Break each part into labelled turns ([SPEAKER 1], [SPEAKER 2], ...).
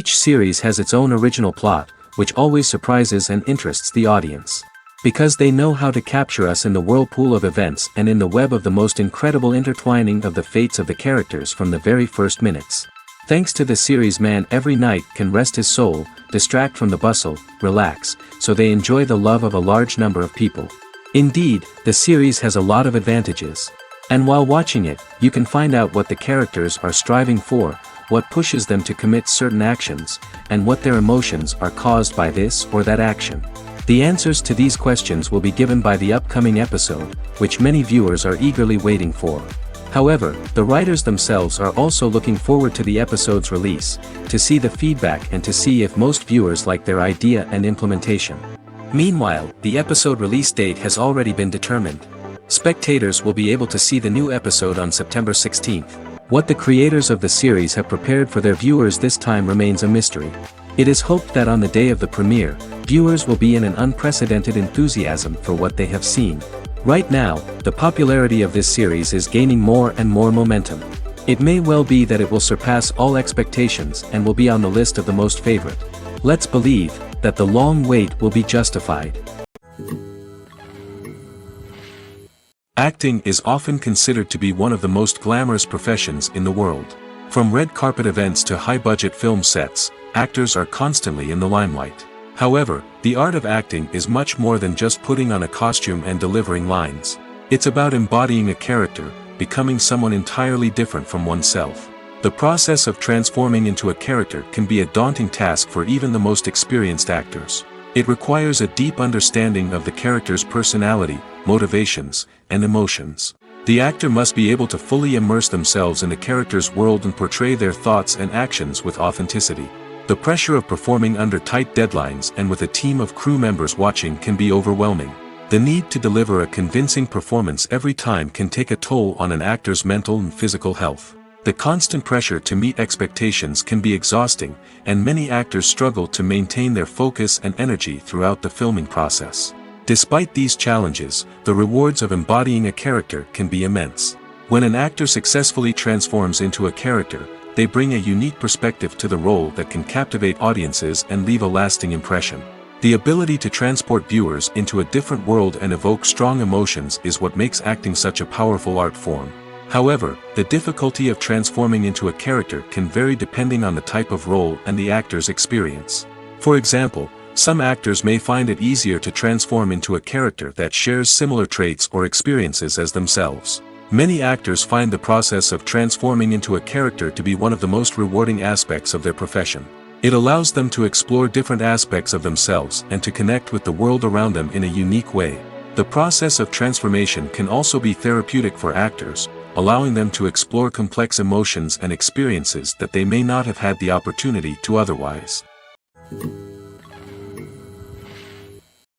[SPEAKER 1] Each series has its own original plot, which always surprises and interests the audience. Because they know how to capture us in the whirlpool of events and in the web of the most incredible intertwining of the fates of the characters from the very first minutes. Thanks to the series, man every night can rest his soul, distract from the bustle, relax, so they enjoy the love of a large number of people. Indeed, the series has a lot of advantages. And while watching it, you can find out what the characters are striving for, what pushes them to commit certain actions, and what their emotions are caused by this or that action. The answers to these questions will be given by the upcoming episode, which many viewers are eagerly waiting for. However, the writers themselves are also looking forward to the episode's release, to see the feedback and to see if most viewers like their idea and implementation. Meanwhile, the episode release date has already been determined. Spectators will be able to see the new episode on September 16th. What the creators of the series have prepared for their viewers this time remains a mystery. It is hoped that on the day of the premiere, viewers will be in an unprecedented enthusiasm for what they have seen. Right now, the popularity of this series is gaining more and more momentum. It may well be that it will surpass all expectations and will be on the list of the most favorite. Let's believe that the long wait will be justified. Acting is often considered to be one of the most glamorous professions in the world. From red carpet events to high-budget film sets, actors are constantly in the limelight. However, the art of acting is much more than just putting on a costume and delivering lines. It's about embodying a character, becoming someone entirely different from oneself. The process of transforming into a character can be a daunting task for even the most experienced actors. It requires a deep understanding of the character's personality, motivations, and emotions. The actor must be able to fully immerse themselves in the character's world and portray their thoughts and actions with authenticity. The pressure of performing under tight deadlines and with a team of crew members watching can be overwhelming. The need to deliver a convincing performance every time can take a toll on an actor's mental and physical health. The constant pressure to meet expectations can be exhausting, and many actors struggle to maintain their focus and energy throughout the filming process. Despite these challenges, the rewards of embodying a character can be immense. When an actor successfully transforms into a character, they bring a unique perspective to the role that can captivate audiences and leave a lasting impression. The ability to transport viewers into a different world and evoke strong emotions is what makes acting such a powerful art form. However, the difficulty of transforming into a character can vary depending on the type of role and the actor's experience. For example, some actors may find it easier to transform into a character that shares similar traits or experiences as themselves. Many actors find the process of transforming into a character to be one of the most rewarding aspects of their profession. It allows them to explore different aspects of themselves and to connect with the world around them in a unique way. The process of transformation can also be therapeutic for actors, allowing them to explore complex emotions and experiences that they may not have had the opportunity to otherwise.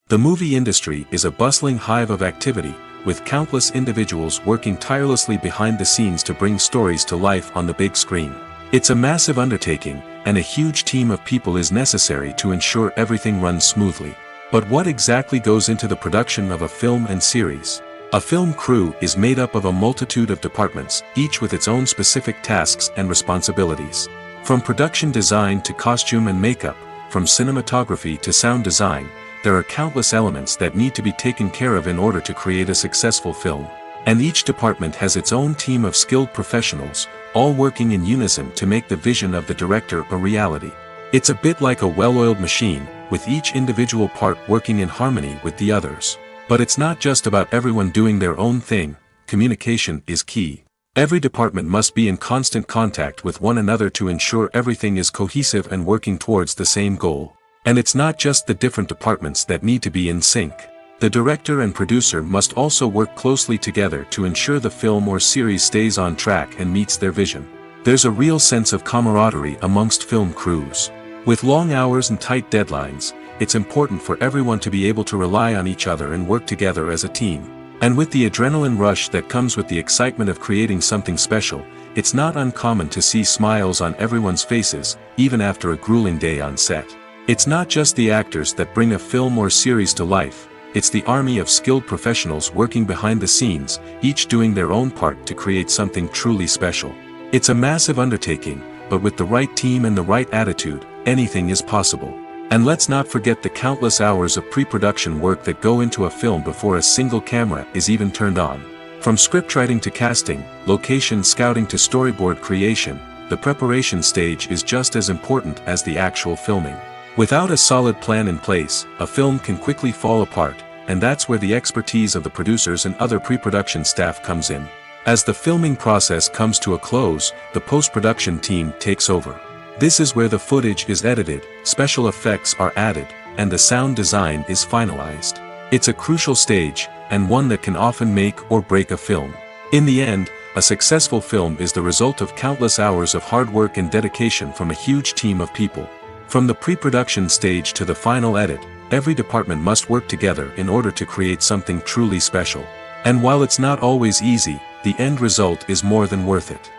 [SPEAKER 1] The movie industry is a bustling hive of activity, with countless individuals working tirelessly behind the scenes to bring stories to life on the big screen. It's a massive undertaking, and a huge team of people is necessary to ensure everything runs smoothly. But what exactly goes into the production of a film and series? A film crew is made up of a multitude of departments, each with its own specific tasks and responsibilities. From production design to costume and makeup, from cinematography to sound design, there are countless elements that need to be taken care of in order to create a successful film. And each department has its own team of skilled professionals, all working in unison to make the vision of the director a reality. It's a bit like a well-oiled machine, with each individual part working in harmony with the others. But it's not just about everyone doing their own thing. Communication is key. Every department must be in constant contact with one another to ensure everything is cohesive and working towards the same goal. And it's not just the different departments that need to be in sync. The director and producer must also work closely together to ensure the film or series stays on track and meets their vision. There's a real sense of camaraderie amongst film crews. With long hours and tight deadlines, it's important for everyone to be able to rely on each other and work together as a team. And with the adrenaline rush that comes with the excitement of creating something special, it's not uncommon to see smiles on everyone's faces, even after a grueling day on set. It's not just the actors that bring a film or series to life, it's the army of skilled professionals working behind the scenes, each doing their own part to create something truly special. It's a massive undertaking, but with the right team and the right attitude, anything is possible. And let's not forget the countless hours of pre-production work that go into a film before a single camera is even turned on. From scriptwriting to casting, location scouting to storyboard creation, the preparation stage is just as important as the actual filming. Without a solid plan in place, a film can quickly fall apart, and that's where the expertise of the producers and other pre-production staff comes in. As the filming process comes to a close, the post-production team takes over. This is where the footage is edited, special effects are added, and the sound design is finalized. It's a crucial stage, and one that can often make or break a film. In the end, a successful film is the result of countless hours of hard work and dedication from a huge team of people. From the pre-production stage to the final edit, every department must work together in order to create something truly special. And while it's not always easy, the end result is more than worth it.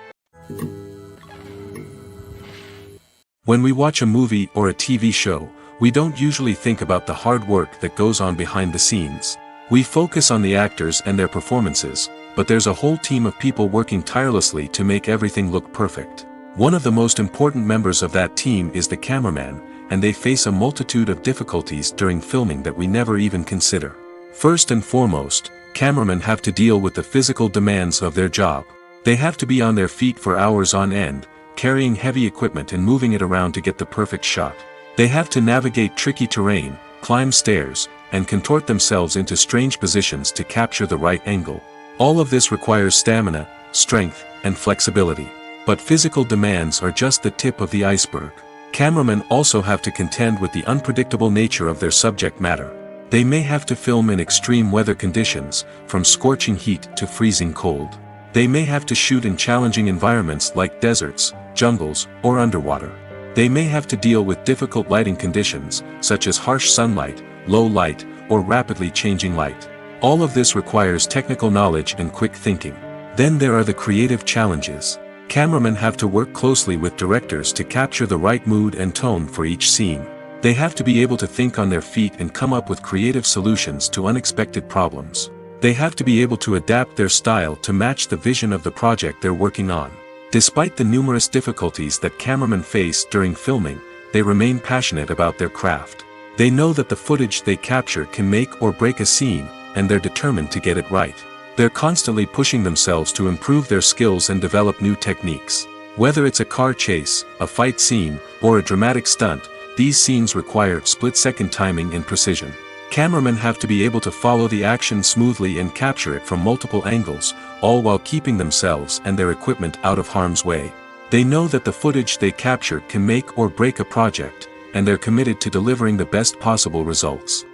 [SPEAKER 1] When we watch a movie or a TV show, we don't usually think about the hard work that goes on behind the scenes. We focus on the actors and their performances, but there's a whole team of people working tirelessly to make everything look perfect. One of the most important members of that team is the cameraman, and they face a multitude of difficulties during filming that we never even consider. First and foremost, cameramen have to deal with the physical demands of their job. They have to be on their feet for hours on end, carrying heavy equipment and moving it around to get the perfect shot. They have to navigate tricky terrain, climb stairs, and contort themselves into strange positions to capture the right angle. All of this requires stamina, strength, and flexibility. But physical demands are just the tip of the iceberg. Cameramen also have to contend with the unpredictable nature of their subject matter. They may have to film in extreme weather conditions, from scorching heat to freezing cold. They may have to shoot in challenging environments like deserts, jungles, or underwater. They may have to deal with difficult lighting conditions, such as harsh sunlight, low light, or rapidly changing light. All of this requires technical knowledge and quick thinking. Then there are the creative challenges. Cameramen have to work closely with directors to capture the right mood and tone for each scene. They have to be able to think on their feet and come up with creative solutions to unexpected problems. They have to be able to adapt their style to match the vision of the project they're working on. Despite the numerous difficulties that cameramen face during filming, they remain passionate about their craft. They know that the footage they capture can make or break a scene, and they're determined to get it right. They're constantly pushing themselves to improve their skills and develop new techniques. Whether it's a car chase, a fight scene, or a dramatic stunt, these scenes require split-second timing and precision. Cameramen have to be able to follow the action smoothly and capture it from multiple angles, all while keeping themselves and their equipment out of harm's way. They know that the footage they capture can make or break a project, and they're committed to delivering the best possible results.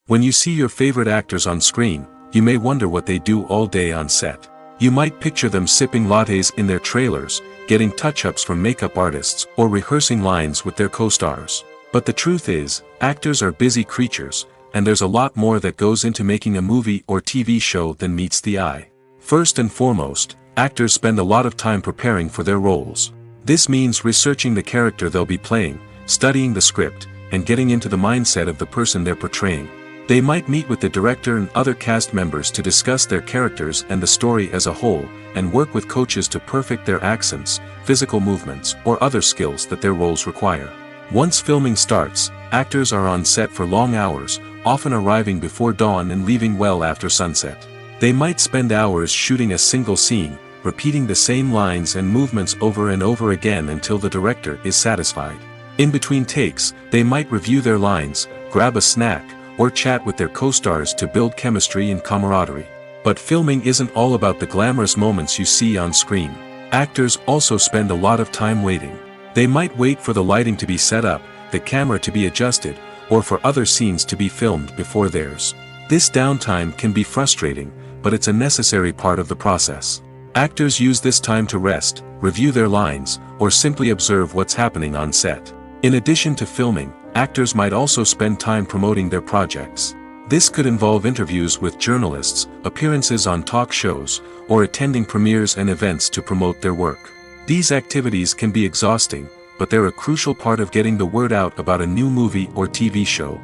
[SPEAKER 1] When you see your favorite actors on screen, you may wonder what they do all day on set. You might picture them sipping lattes in their trailers, getting touch-ups from makeup artists, or rehearsing lines with their co-stars. But the truth is, actors are busy creatures, and there's a lot more that goes into making a movie or TV show than meets the eye. First and foremost, actors spend a lot of time preparing for their roles. This means researching the character they'll be playing, studying the script, and getting into the mindset of the person they're portraying. They might meet with the director and other cast members to discuss their characters and the story as a whole, and work with coaches to perfect their accents, physical movements, or other skills that their roles require. Once filming starts, actors are on set for long hours, often arriving before dawn and leaving well after sunset. They might spend hours shooting a single scene, repeating the same lines and movements over and over again until the director is satisfied. In between takes, they might review their lines, grab a snack, or chat with their co-stars to build chemistry and camaraderie. But filming isn't all about the glamorous moments you see on screen. Actors also spend a lot of time waiting. They might wait for the lighting to be set up, the camera to be adjusted, or for other scenes to be filmed before theirs. This downtime can be frustrating, but it's a necessary part of the process. Actors use this time to rest, review their lines, or simply observe what's happening on set. In addition to filming, actors might also spend time promoting their projects. This could involve interviews with journalists, appearances on talk shows, or attending premieres and events to promote their work. These activities can be exhausting, but they're a crucial part of getting the word out about a new movie or TV show.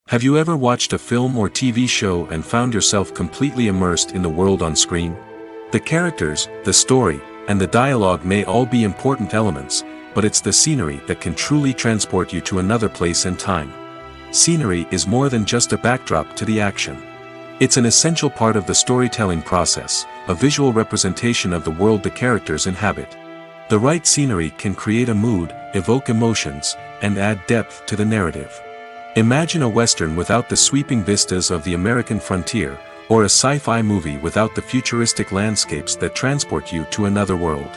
[SPEAKER 1] Have you ever watched a film or TV show and found yourself completely immersed in the world on screen? The characters, the story, and the dialogue may all be important elements, but it's the scenery that can truly transport you to another place and time. Scenery is more than just a backdrop to the action. It's an essential part of the storytelling process, a visual representation of the world the characters inhabit. The right scenery can create a mood, evoke emotions, and add depth to the narrative. Imagine a Western without the sweeping vistas of the American frontier, or a sci-fi movie without the futuristic landscapes that transport you to another world.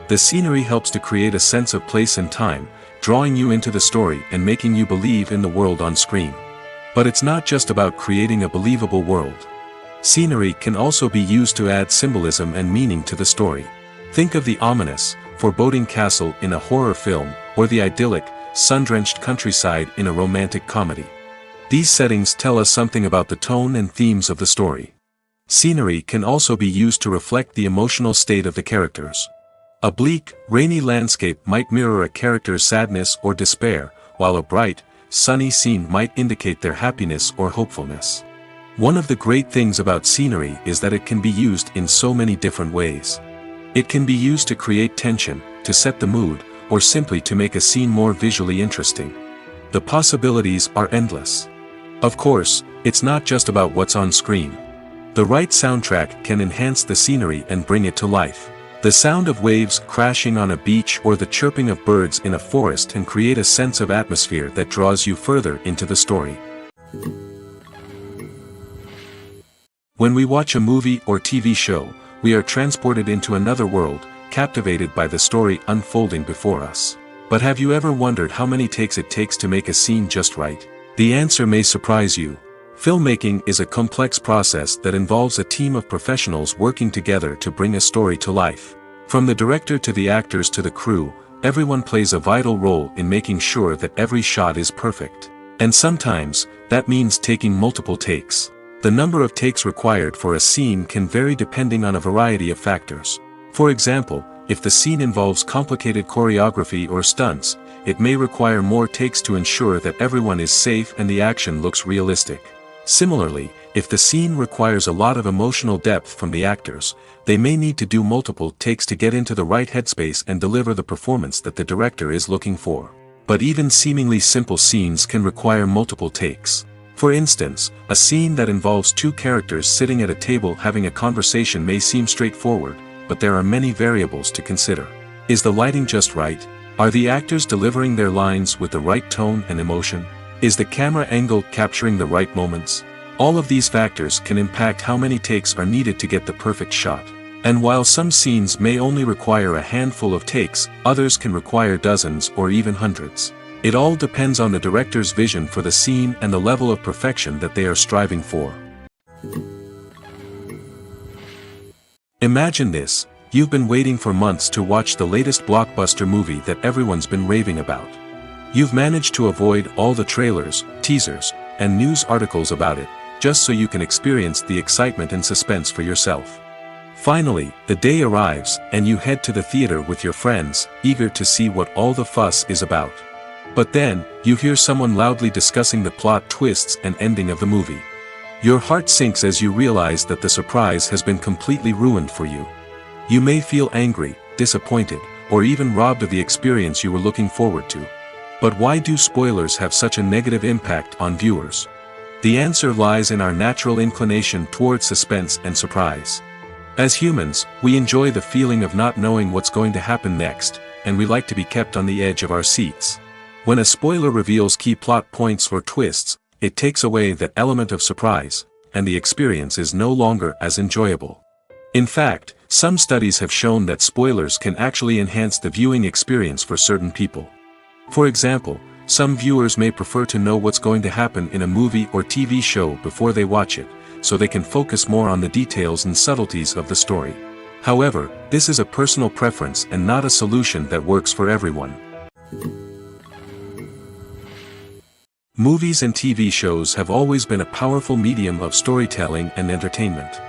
[SPEAKER 1] The scenery helps to create a sense of place and time, drawing you into the story and making you believe in the world on screen. But it's not just about creating a believable world. Scenery can also be used to add symbolism and meaning to the story. Think of the ominous, foreboding castle in a horror film, or the idyllic, sun-drenched countryside in a romantic comedy. These settings tell us something about the tone and themes of the story. Scenery can also be used to reflect the emotional state of the characters. A bleak, rainy landscape might mirror a character's sadness or despair, while a bright, sunny scene might indicate their happiness or hopefulness. One of the great things about scenery is that it can be used in so many different ways. It can be used to create tension, to set the mood, or simply to make a scene more visually interesting. The possibilities are endless. Of course, it's not just about what's on screen. The right soundtrack can enhance the scenery and bring it to life. The sound of waves crashing on a beach or the chirping of birds in a forest can create a sense of atmosphere that draws you further into the story. When we watch a movie or TV show, we are transported into another world, captivated by the story unfolding before us. But have you ever wondered how many takes it takes to make a scene just right? The answer may surprise you. Filmmaking is a complex process that involves a team of professionals working together to bring a story to life. From the director to the actors to the crew, everyone plays a vital role in making sure that every shot is perfect. And sometimes, that means taking multiple takes. The number of takes required for a scene can vary depending on a variety of factors. For example, if the scene involves complicated choreography or stunts, it may require more takes to ensure that everyone is safe and the action looks realistic. Similarly, if the scene requires a lot of emotional depth from the actors, they may need to do multiple takes to get into the right headspace and deliver the performance that the director is looking for. But even seemingly simple scenes can require multiple takes. For instance, a scene that involves two characters sitting at a table having a conversation may seem straightforward, but there are many variables to consider. Is the lighting just right? Are the actors delivering their lines with the right tone and emotion? Is the camera angle capturing the right moments? All of these factors can impact how many takes are needed to get the perfect shot. And while some scenes may only require a handful of takes, others can require dozens or even hundreds. It all depends on the director's vision for the scene and the level of perfection that they are striving for. Imagine this: you've been waiting for months to watch the latest blockbuster movie that everyone's been raving about. You've managed to avoid all the trailers, teasers, and news articles about it, just so you can experience the excitement and suspense for yourself. Finally, the day arrives, and you head to the theater with your friends, eager to see what all the fuss is about. But then, you hear someone loudly discussing the plot twists and ending of the movie. Your heart sinks as you realize that the surprise has been completely ruined for you. You may feel angry, disappointed, or even robbed of the experience you were looking forward to. But why do spoilers have such a negative impact on viewers? The answer lies in our natural inclination towards suspense and surprise. As humans, we enjoy the feeling of not knowing what's going to happen next, and we like to be kept on the edge of our seats. When a spoiler reveals key plot points or twists, it takes away that element of surprise, and the experience is no longer as enjoyable. In fact, some studies have shown that spoilers can actually enhance the viewing experience for certain people. For example, some viewers may prefer to know what's going to happen in a movie or TV show before they watch it, so they can focus more on the details and subtleties of the story. However, this is a personal preference and not a solution that works for everyone. Movies and TV shows have always been a powerful medium of storytelling and entertainment.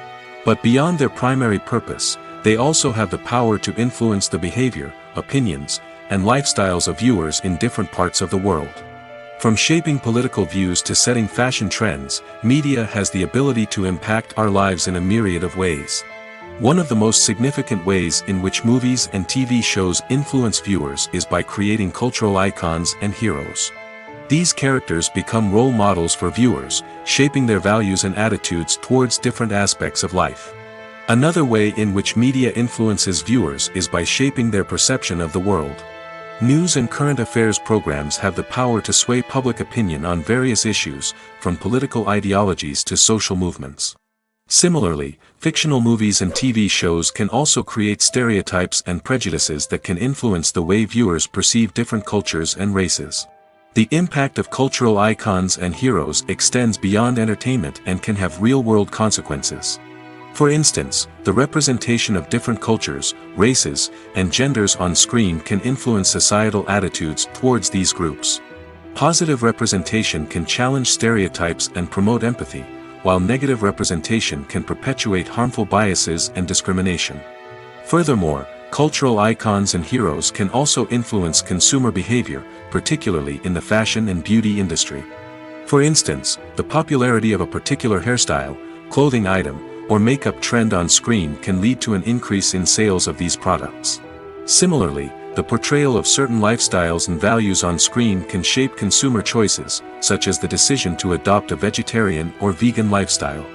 [SPEAKER 1] But beyond their primary purpose, they also have the power to influence the behavior, opinions, and lifestyles of viewers in different parts of the world. From shaping political views to setting fashion trends, media has the ability to impact our lives in a myriad of ways. One of the most significant ways in which movies and TV shows influence viewers is by creating cultural icons and heroes. These characters become role models for viewers, shaping their values and attitudes towards different aspects of life. Another way in which media influences viewers is by shaping their perception of the world. News and current affairs programs have the power to sway public opinion on various issues, from political ideologies to social movements. Similarly, fictional movies and TV shows can also create stereotypes and prejudices that can influence the way viewers perceive different cultures and races. The impact of cultural icons and heroes extends beyond entertainment and can have real-world consequences. For instance, the representation of different cultures, races, and genders on screen can influence societal attitudes towards these groups. Positive representation can challenge stereotypes and promote empathy, while negative representation can perpetuate harmful biases and discrimination. Furthermore, cultural icons and heroes can also influence consumer behavior, particularly in the fashion and beauty industry. For instance, the popularity of a particular hairstyle, clothing item, or makeup trend on screen can lead to an increase in sales of these products. Similarly, the portrayal of certain lifestyles and values on screen can shape consumer choices, such as the decision to adopt a vegetarian or vegan lifestyle.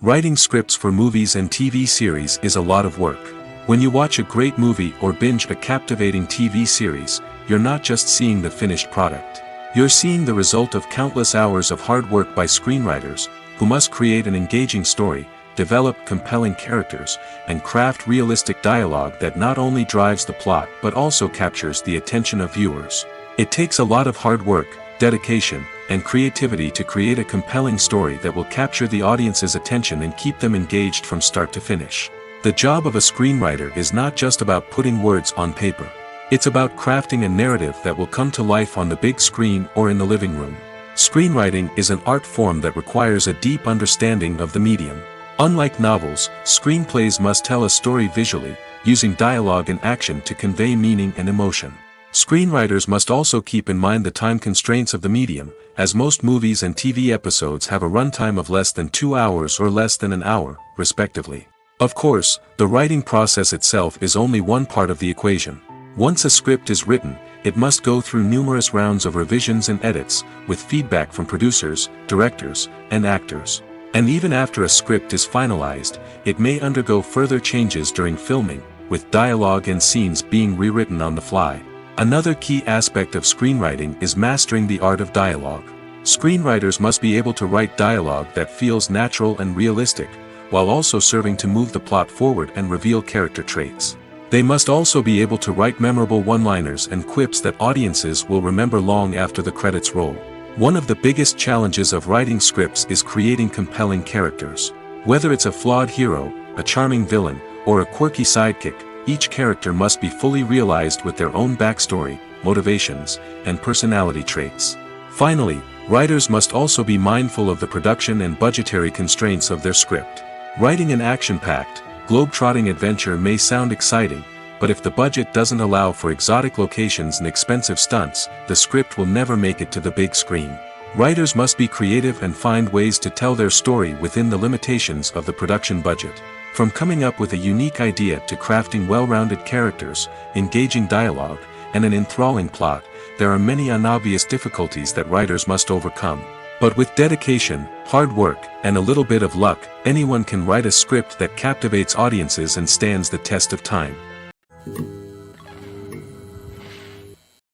[SPEAKER 1] Writing scripts for movies and TV series is a lot of work. When you watch a great movie or binge a captivating TV series, you're not just seeing the finished product. You're seeing the result of countless hours of hard work by screenwriters, who must create an engaging story, develop compelling characters, and craft realistic dialogue that not only drives the plot but also captures the attention of viewers. It takes a lot of hard work, dedication, and creativity to create a compelling story that will capture the audience's attention and keep them engaged from start to finish. The job of a screenwriter is not just about putting words on paper. It's about crafting a narrative that will come to life on the big screen or in the living room. Screenwriting is an art form that requires a deep understanding of the medium. Unlike novels, screenplays must tell a story visually, using dialogue and action to convey meaning and emotion. Screenwriters must also keep in mind the time constraints of the medium, as most movies and TV episodes have a runtime of less than 2 hours or less than an hour, respectively. Of course, the writing process itself is only one part of the equation. Once a script is written, it must go through numerous rounds of revisions and edits, with feedback from producers, directors, and actors. And even after a script is finalized, it may undergo further changes during filming, with dialogue and scenes being rewritten on the fly. Another key aspect of screenwriting is mastering the art of dialogue. Screenwriters must be able to write dialogue that feels natural and realistic, while also serving to move the plot forward and reveal character traits. They must also be able to write memorable one-liners and quips that audiences will remember long after the credits roll. One of the biggest challenges of writing scripts is creating compelling characters. Whether it's a flawed hero, a charming villain, or a quirky sidekick, each character must be fully realized with their own backstory, motivations, and personality traits. Finally, writers must also be mindful of the production and budgetary constraints of their script. Writing an action-packed, globe-trotting adventure may sound exciting, but if the budget doesn't allow for exotic locations and expensive stunts, the script will never make it to the big screen. Writers must be creative and find ways to tell their story within the limitations of the production budget. From coming up with a unique idea to crafting well-rounded characters, engaging dialogue, and an enthralling plot, there are many unobvious difficulties that writers must overcome. But with dedication, hard work, and a little bit of luck, anyone can write a script that captivates audiences and stands the test of time.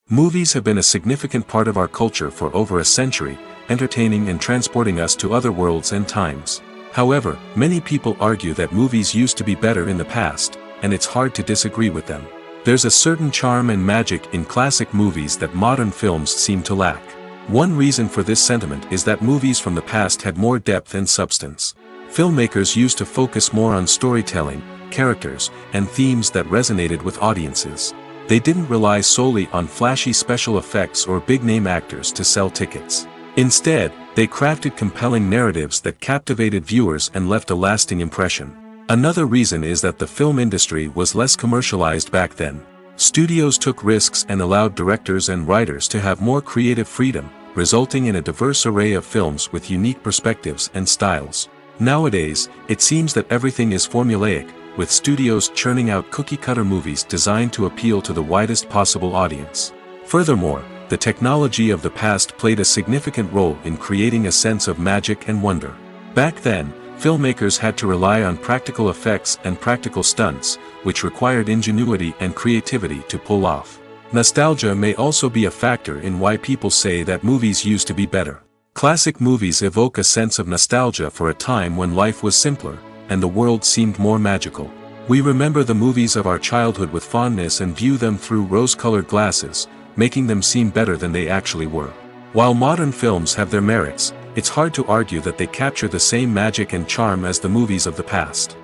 [SPEAKER 1] Movies have been a significant part of our culture for over a century, entertaining and transporting us to other worlds and times. However, many people argue that movies used to be better in the past, and it's hard to disagree with them. There's a certain charm and magic in classic movies that modern films seem to lack. One reason for this sentiment is that movies from the past had more depth and substance. Filmmakers used to focus more on storytelling, characters, and themes that resonated with audiences. They didn't rely solely on flashy special effects or big-name actors to sell tickets. Instead, they crafted compelling narratives that captivated viewers and left a lasting impression. Another reason is that the film industry was less commercialized back then. Studios took risks and allowed directors and writers to have more creative freedom, resulting in a diverse array of films with unique perspectives and styles. Nowadays, it seems that everything is formulaic, with studios churning out cookie-cutter movies designed to appeal to the widest possible audience. Furthermore, the technology of the past played a significant role in creating a sense of magic and wonder. Back then, filmmakers had to rely on practical effects and practical stunts, which required ingenuity and creativity to pull off. Nostalgia may also be a factor in why people say that movies used to be better. Classic movies evoke a sense of nostalgia for a time when life was simpler, and the world seemed more magical. We remember the movies of our childhood with fondness and view them through rose-colored glasses, making them seem better than they actually were. While modern films have their merits, it's hard to argue that they capture the same magic and charm as the movies of the past.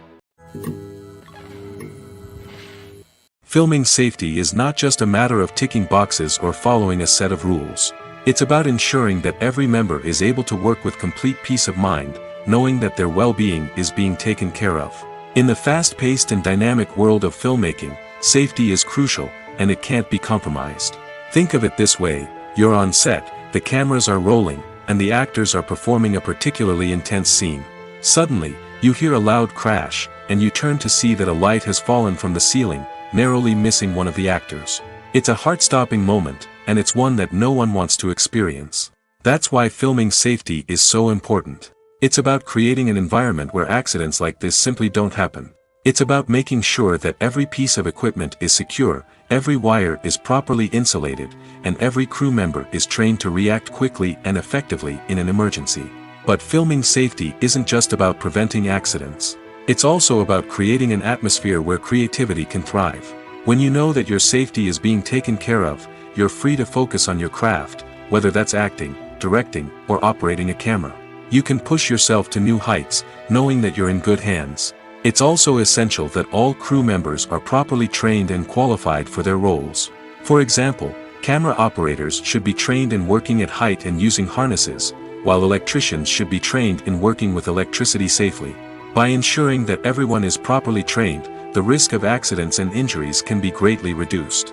[SPEAKER 1] Filming safety is not just a matter of ticking boxes or following a set of rules. It's about ensuring that every member is able to work with complete peace of mind, knowing that their well-being is being taken care of. In the fast-paced and dynamic world of filmmaking, safety is crucial, and it can't be compromised. Think of it this way: you're on set, the cameras are rolling, and the actors are performing a particularly intense scene. Suddenly, you hear a loud crash, and you turn to see that a light has fallen from the ceiling, narrowly missing one of the actors. It's a heart-stopping moment, and it's one that no one wants to experience. That's why filming safety is so important. It's about creating an environment where accidents like this simply don't happen. It's about making sure that every piece of equipment is secure, every wire is properly insulated, and every crew member is trained to react quickly and effectively in an emergency. But filming safety isn't just about preventing accidents. It's also about creating an atmosphere where creativity can thrive. When you know that your safety is being taken care of, you're free to focus on your craft, whether that's acting, directing, or operating a camera. You can push yourself to new heights, knowing that you're in good hands. It's also essential that all crew members are properly trained and qualified for their roles. For example, camera operators should be trained in working at height and using harnesses, while electricians should be trained in working with electricity safely. By ensuring that everyone is properly trained, the risk of accidents and injuries can be greatly reduced.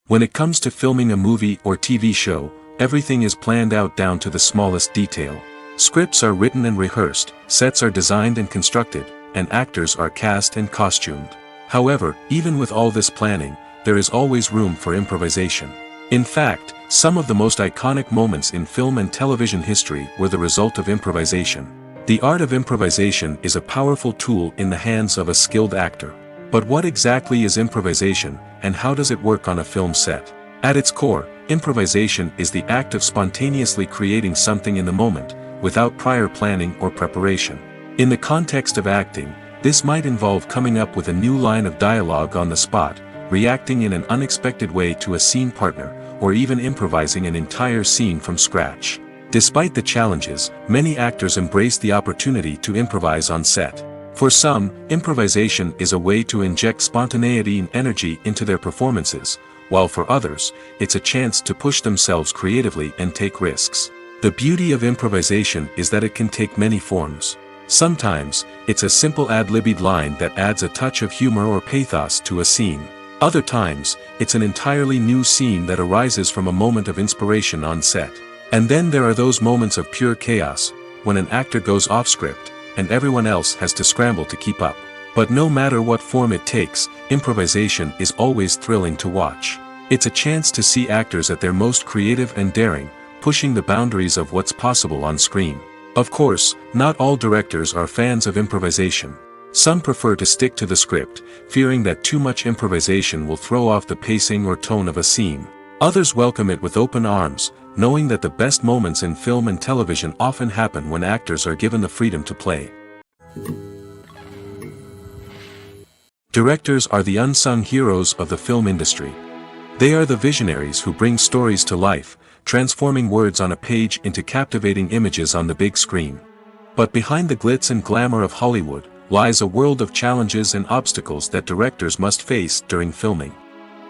[SPEAKER 1] When it comes to filming a movie or TV show, everything is planned out down to the smallest detail. Scripts are written and rehearsed, sets are designed and constructed, and actors are cast and costumed. However, even with all this planning, there is always room for improvisation. In fact, some of the most iconic moments in film and television history were the result of improvisation. The art of improvisation is a powerful tool in the hands of a skilled actor. But what exactly is improvisation, and how does it work on a film set? At its core, improvisation is the act of spontaneously creating something in the moment, without prior planning or preparation. In the context of acting, this might involve coming up with a new line of dialogue on the spot, reacting in an unexpected way to a scene partner, or even improvising an entire scene from scratch. Despite the challenges, many actors embrace the opportunity to improvise on set. For some, improvisation is a way to inject spontaneity and energy into their performances, while for others, it's a chance to push themselves creatively and take risks. The beauty of improvisation is that it can take many forms. Sometimes, it's a simple ad-libbed line that adds a touch of humor or pathos to a scene. Other times, it's an entirely new scene that arises from a moment of inspiration on set. And then there are those moments of pure chaos, when an actor goes off script, and everyone else has to scramble to keep up. But no matter what form it takes, improvisation is always thrilling to watch. It's a chance to see actors at their most creative and daring, pushing the boundaries of what's possible on screen. Of course, not all directors are fans of improvisation. Some prefer to stick to the script, fearing that too much improvisation will throw off the pacing or tone of a scene. Others welcome it with open arms, knowing that the best moments in film and television often happen when actors are given the freedom to play. Directors are the unsung heroes of the film industry. They are the visionaries who bring stories to life, transforming words on a page into captivating images on the big screen. But behind the glitz and glamour of Hollywood, lies a world of challenges and obstacles that directors must face during filming.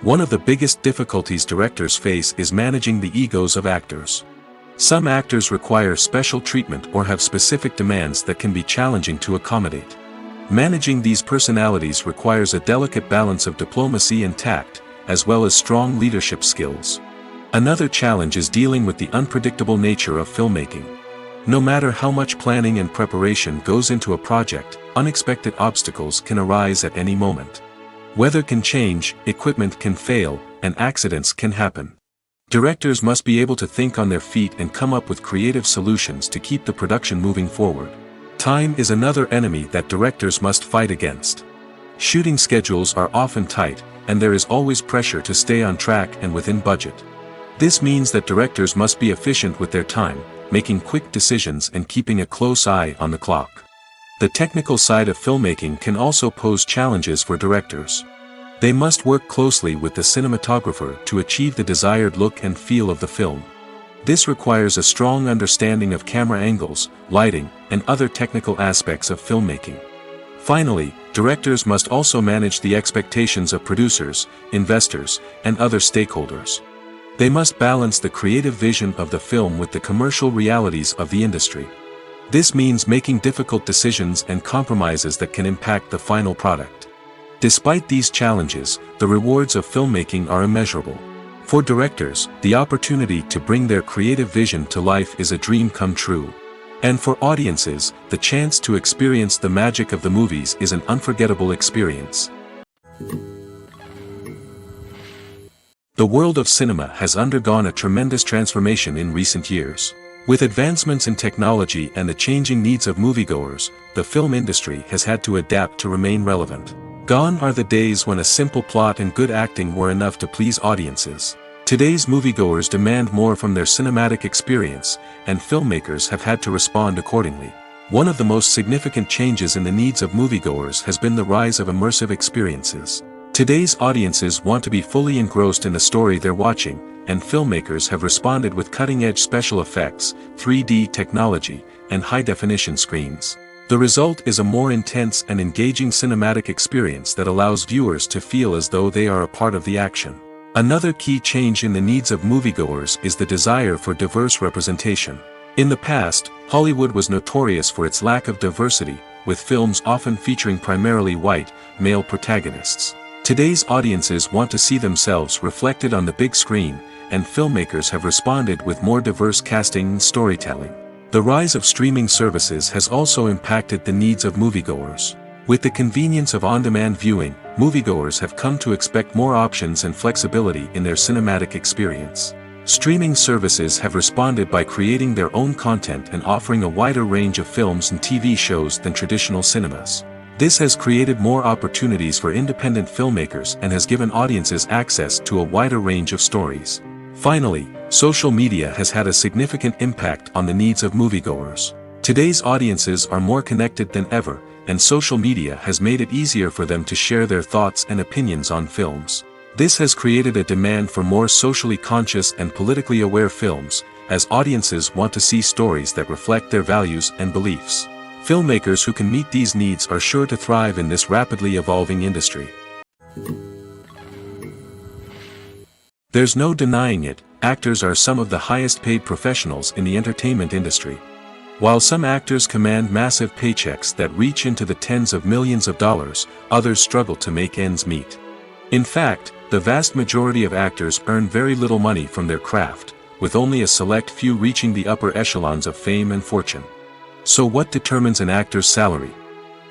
[SPEAKER 1] One of the biggest difficulties directors face is managing the egos of actors. Some actors require special treatment or have specific demands that can be challenging to accommodate. Managing these personalities requires a delicate balance of diplomacy and tact, as well as strong leadership skills. Another challenge is dealing with the unpredictable nature of filmmaking. No matter how much planning and preparation goes into a project, unexpected obstacles can arise at any moment. Weather can change, equipment can fail, and accidents can happen. Directors must be able to think on their feet and come up with creative solutions to keep the production moving forward. Time is another enemy that directors must fight against. Shooting schedules are often tight, and there is always pressure to stay on track and within budget. This means that directors must be efficient with their time, making quick decisions and keeping a close eye on the clock. The technical side of filmmaking can also pose challenges for directors. They must work closely with the cinematographer to achieve the desired look and feel of the film. This requires a strong understanding of camera angles, lighting, and other technical aspects of filmmaking. Finally, directors must also manage the expectations of producers, investors, and other stakeholders. They must balance the creative vision of the film with the commercial realities of the industry. This means making difficult decisions and compromises that can impact the final product. Despite these challenges, the rewards of filmmaking are immeasurable. For directors, the opportunity to bring their creative vision to life is a dream come true. And for audiences, the chance to experience the magic of the movies is an unforgettable experience. The world of cinema has undergone a tremendous transformation in recent years. With advancements in technology and the changing needs of moviegoers, the film industry has had to adapt to remain relevant. Gone are the days when a simple plot and good acting were enough to please audiences. Today's moviegoers demand more from their cinematic experience, and filmmakers have had to respond accordingly. One of the most significant changes in the needs of moviegoers has been the rise of immersive experiences. Today's audiences want to be fully engrossed in the story they're watching, and filmmakers have responded with cutting-edge special effects, 3D technology, and high-definition screens. The result is a more intense and engaging cinematic experience that allows viewers to feel as though they are a part of the action. Another key change in the needs of moviegoers is the desire for diverse representation. In the past, Hollywood was notorious for its lack of diversity, with films often featuring primarily white, male protagonists. Today's audiences want to see themselves reflected on the big screen, and filmmakers have responded with more diverse casting and storytelling. The rise of streaming services has also impacted the needs of moviegoers. With the convenience of on-demand viewing, moviegoers have come to expect more options and flexibility in their cinematic experience. Streaming services have responded by creating their own content and offering a wider range of films and TV shows than traditional cinemas. This has created more opportunities for independent filmmakers and has given audiences access to a wider range of stories. Finally, social media has had a significant impact on the needs of moviegoers. Today's audiences are more connected than ever, and social media has made it easier for them to share their thoughts and opinions on films. This has created a demand for more socially conscious and politically aware films, as audiences want to see stories that reflect their values and beliefs. Filmmakers who can meet these needs are sure to thrive in this rapidly evolving industry. There's no denying it, actors are some of the highest paid professionals in the entertainment industry. While some actors command massive paychecks that reach into the tens of millions of dollars, others struggle to make ends meet. In fact, the vast majority of actors earn very little money from their craft, with only a select few reaching the upper echelons of fame and fortune. So what determines an actor's salary?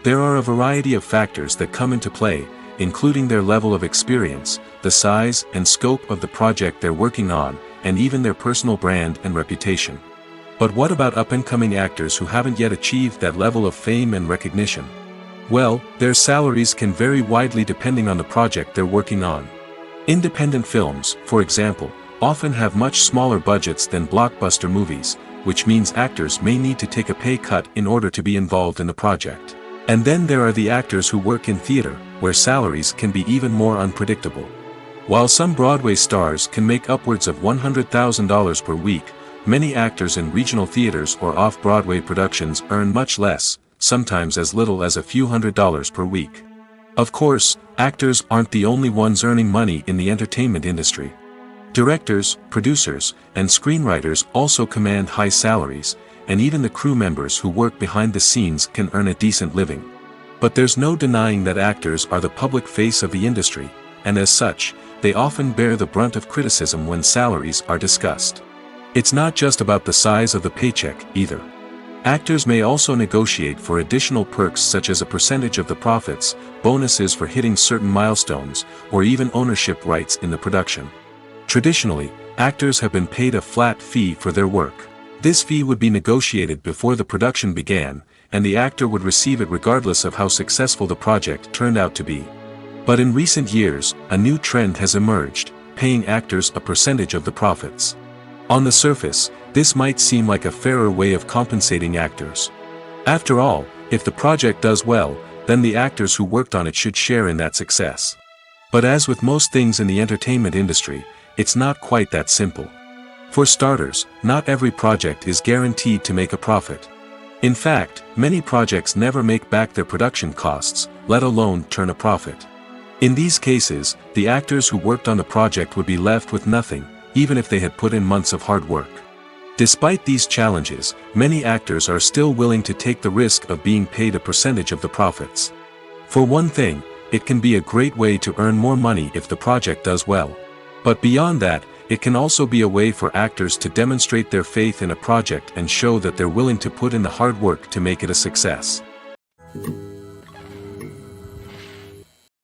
[SPEAKER 1] There are a variety of factors that come into play, including their level of experience, the size and scope of the project they're working on, and even their personal brand and reputation. But what about up-and-coming actors who haven't yet achieved that level of fame and recognition? Well, their salaries can vary widely depending on the project they're working on. Independent films, for example, often have much smaller budgets than blockbuster movies, which means actors may need to take a pay cut in order to be involved in the project. And then there are the actors who work in theater, where salaries can be even more unpredictable. While some Broadway stars can make upwards of $100,000 per week, many actors in regional theaters or off-Broadway productions earn much less, sometimes as little as a few $100s per week. Of course, actors aren't the only ones earning money in the entertainment industry. Directors, producers, and screenwriters also command high salaries, and even the crew members who work behind the scenes can earn a decent living. But there's no denying that actors are the public face of the industry, and as such, they often bear the brunt of criticism when salaries are discussed. It's not just about the size of the paycheck, either. Actors may also negotiate for additional perks such as a percentage of the profits, bonuses for hitting certain milestones, or even ownership rights in the production. Traditionally, actors have been paid a flat fee for their work. This fee would be negotiated before the production began, and the actor would receive it regardless of how successful the project turned out to be. But in recent years, a new trend has emerged, paying actors a percentage of the profits. On the surface, this might seem like a fairer way of compensating actors. After all, if the project does well, then the actors who worked on it should share in that success. But as with most things in the entertainment industry, it's not quite that simple. For starters, not every project is guaranteed to make a profit. In fact, many projects never make back their production costs, let alone turn a profit. In these cases, the actors who worked on the project would be left with nothing, even if they had put in months of hard work. Despite these challenges, many actors are still willing to take the risk of being paid a percentage of the profits. For one thing, it can be a great way to earn more money if the project does well. But beyond that, it can also be a way for actors to demonstrate their faith in a project and show that they're willing to put in the hard work to make it a success.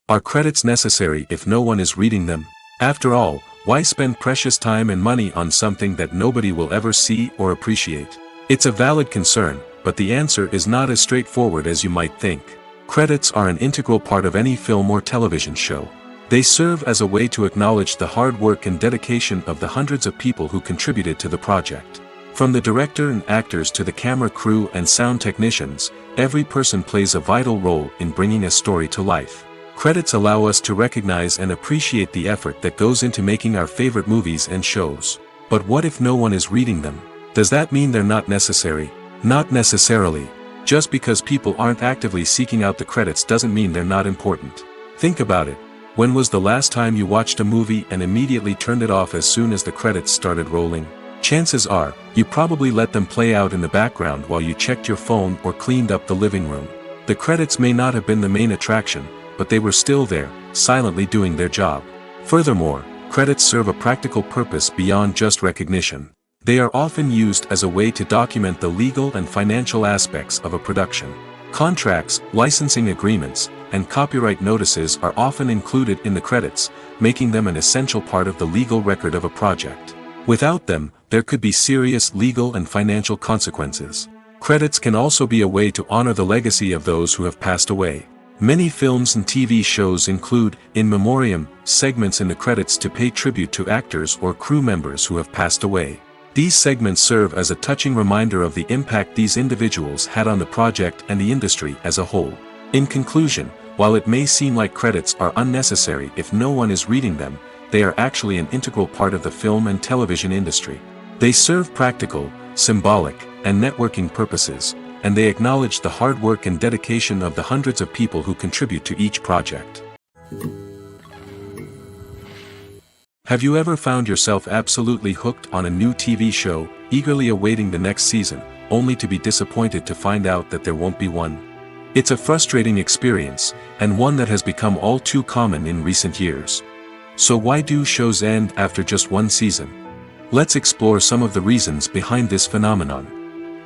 [SPEAKER 1] Are credits necessary if no one is reading them? After all, why spend precious time and money on something that nobody will ever see or appreciate? It's a valid concern, but the answer is not as straightforward as you might think. Credits are an integral part of any film or television show. They serve as a way to acknowledge the hard work and dedication of the hundreds of people who contributed to the project. From the director and actors to the camera crew and sound technicians, every person plays a vital role in bringing a story to life. Credits allow us to recognize and appreciate the effort that goes into making our favorite movies and shows. But what if no one is reading them? Does that mean they're not necessary? Not necessarily. Just because people aren't actively seeking out the credits doesn't mean they're not important. Think about it. When was the last time you watched a movie and immediately turned it off as soon as the credits started rolling? Chances are, you probably let them play out in the background while you checked your phone or cleaned up the living room. The credits may not have been the main attraction, but they were still there, silently doing their job. Furthermore, credits serve a practical purpose beyond just recognition. They are often used as a way to document the legal and financial aspects of a production. Contracts, licensing agreements, and copyright notices are often included in the credits, making them an essential part of the legal record of a project. Without them, there could be serious legal and financial consequences. Credits can also be a way to honor the legacy of those who have passed away. Many films and TV shows include, in memoriam, segments in the credits to pay tribute to actors or crew members who have passed away. These segments serve as a touching reminder of the impact these individuals had on the project and the industry as a whole. In conclusion, while it may seem like credits are unnecessary if no one is reading them, they are actually an integral part of the film and television industry. They serve practical, symbolic, and networking purposes, and they acknowledge the hard work and dedication of the hundreds of people who contribute to each project. Have you ever found yourself absolutely hooked on a new TV show, eagerly awaiting the next season, only to be disappointed to find out that there won't be one? It's a frustrating experience, and one that has become all too common in recent years. So why do shows end after just one season? Let's explore some of the reasons behind this phenomenon.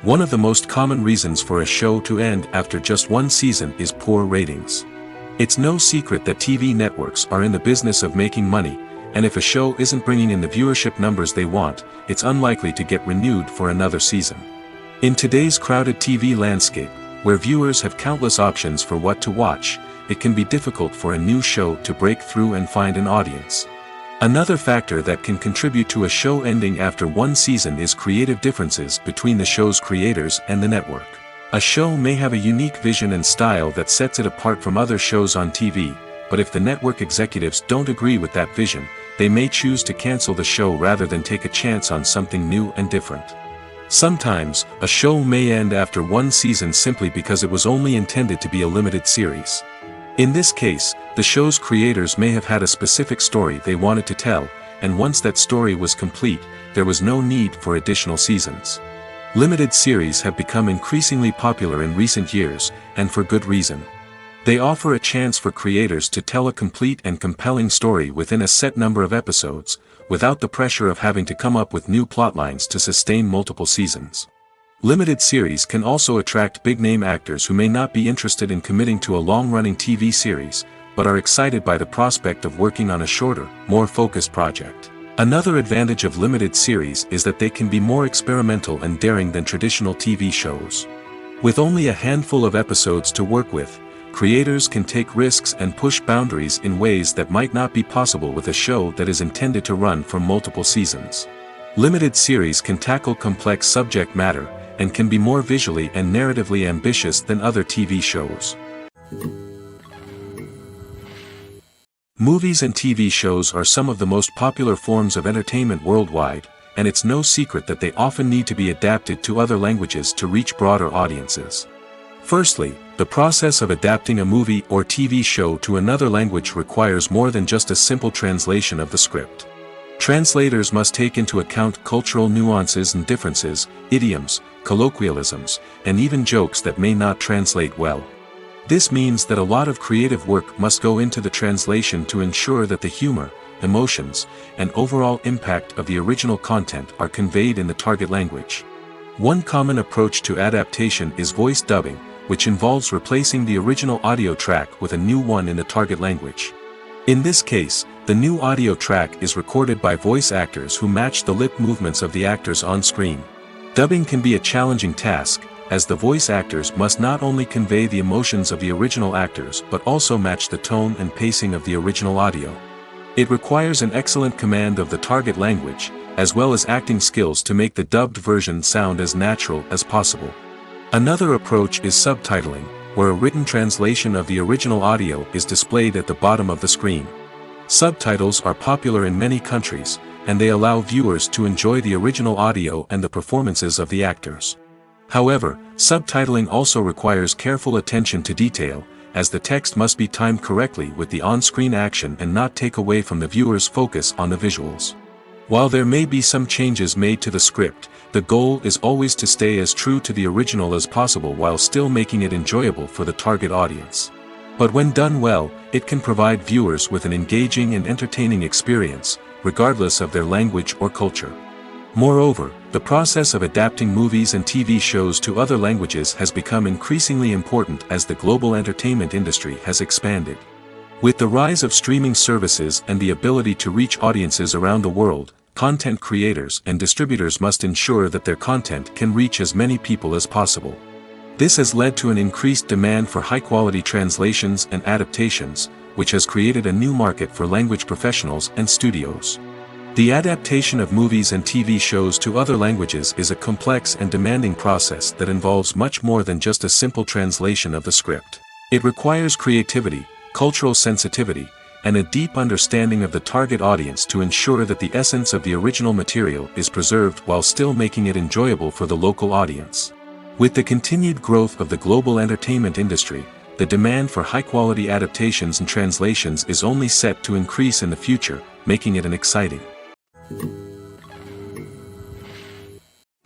[SPEAKER 1] One of the most common reasons for a show to end after just one season is poor ratings. It's no secret that TV networks are in the business of making money, and if a show isn't bringing in the viewership numbers they want, it's unlikely to get renewed for another season. In today's crowded TV landscape, where viewers have countless options for what to watch, it can be difficult for a new show to break through and find an audience. Another factor that can contribute to a show ending after one season is creative differences between the show's creators and the network. A show may have a unique vision and style that sets it apart from other shows on TV, but if the network executives don't agree with that vision, they may choose to cancel the show rather than take a chance on something new and different. Sometimes, a show may end after one season simply because it was only intended to be a limited series. In this case, the show's creators may have had a specific story they wanted to tell, and once that story was complete, there was no need for additional seasons. Limited series have become increasingly popular in recent years, and for good reason. They offer a chance for creators to tell a complete and compelling story within a set number of episodes, without the pressure of having to come up with new plotlines to sustain multiple seasons. Limited series can also attract big-name actors who may not be interested in committing to a long-running TV series, but are excited by the prospect of working on a shorter, more focused project. Another advantage of limited series is that they can be more experimental and daring than traditional TV shows. With only a handful of episodes to work with, creators can take risks and push boundaries in ways that might not be possible with a show that is intended to run for multiple seasons. Limited series can tackle complex subject matter, and can be more visually and narratively ambitious than other TV shows. Movies and TV shows are some of the most popular forms of entertainment worldwide, and it's no secret that they often need to be adapted to other languages to reach broader audiences. Firstly, the process of adapting a movie or TV show to another language requires more than just a simple translation of the script. Translators must take into account cultural nuances and differences, idioms, colloquialisms, and even jokes that may not translate well. This means that a lot of creative work must go into the translation to ensure that the humor, emotions, and overall impact of the original content are conveyed in the target language. One common approach to adaptation is voice dubbing, which involves replacing the original audio track with a new one in the target language. In this case, the new audio track is recorded by voice actors who match the lip movements of the actors on screen. Dubbing can be a challenging task, as the voice actors must not only convey the emotions of the original actors but also match the tone and pacing of the original audio. It requires an excellent command of the target language, as well as acting skills to make the dubbed version sound as natural as possible. Another approach is subtitling, where a written translation of the original audio is displayed at the bottom of the screen. Subtitles are popular in many countries, and they allow viewers to enjoy the original audio and the performances of the actors. However, subtitling also requires careful attention to detail, as the text must be timed correctly with the on-screen action and not take away from the viewer's focus on the visuals. While there may be some changes made to the script, the goal is always to stay as true to the original as possible while still making it enjoyable for the target audience. But when done well, it can provide viewers with an engaging and entertaining experience, regardless of their language or culture. Moreover, the process of adapting movies and TV shows to other languages has become increasingly important as the global entertainment industry has expanded. With the rise of streaming services and the ability to reach audiences around the world, content creators and distributors must ensure that their content can reach as many people as possible. This has led to an increased demand for high-quality translations and adaptations, which has created a new market for language professionals and studios. The adaptation of movies and TV shows to other languages is a complex and demanding process that involves much more than just a simple translation of the script. It requires creativity, cultural sensitivity, and a deep understanding of the target audience to ensure that the essence of the original material is preserved while still making it enjoyable for the local audience. With the continued growth of the global entertainment industry, the demand for high-quality adaptations and translations is only set to increase in the future, making it exciting.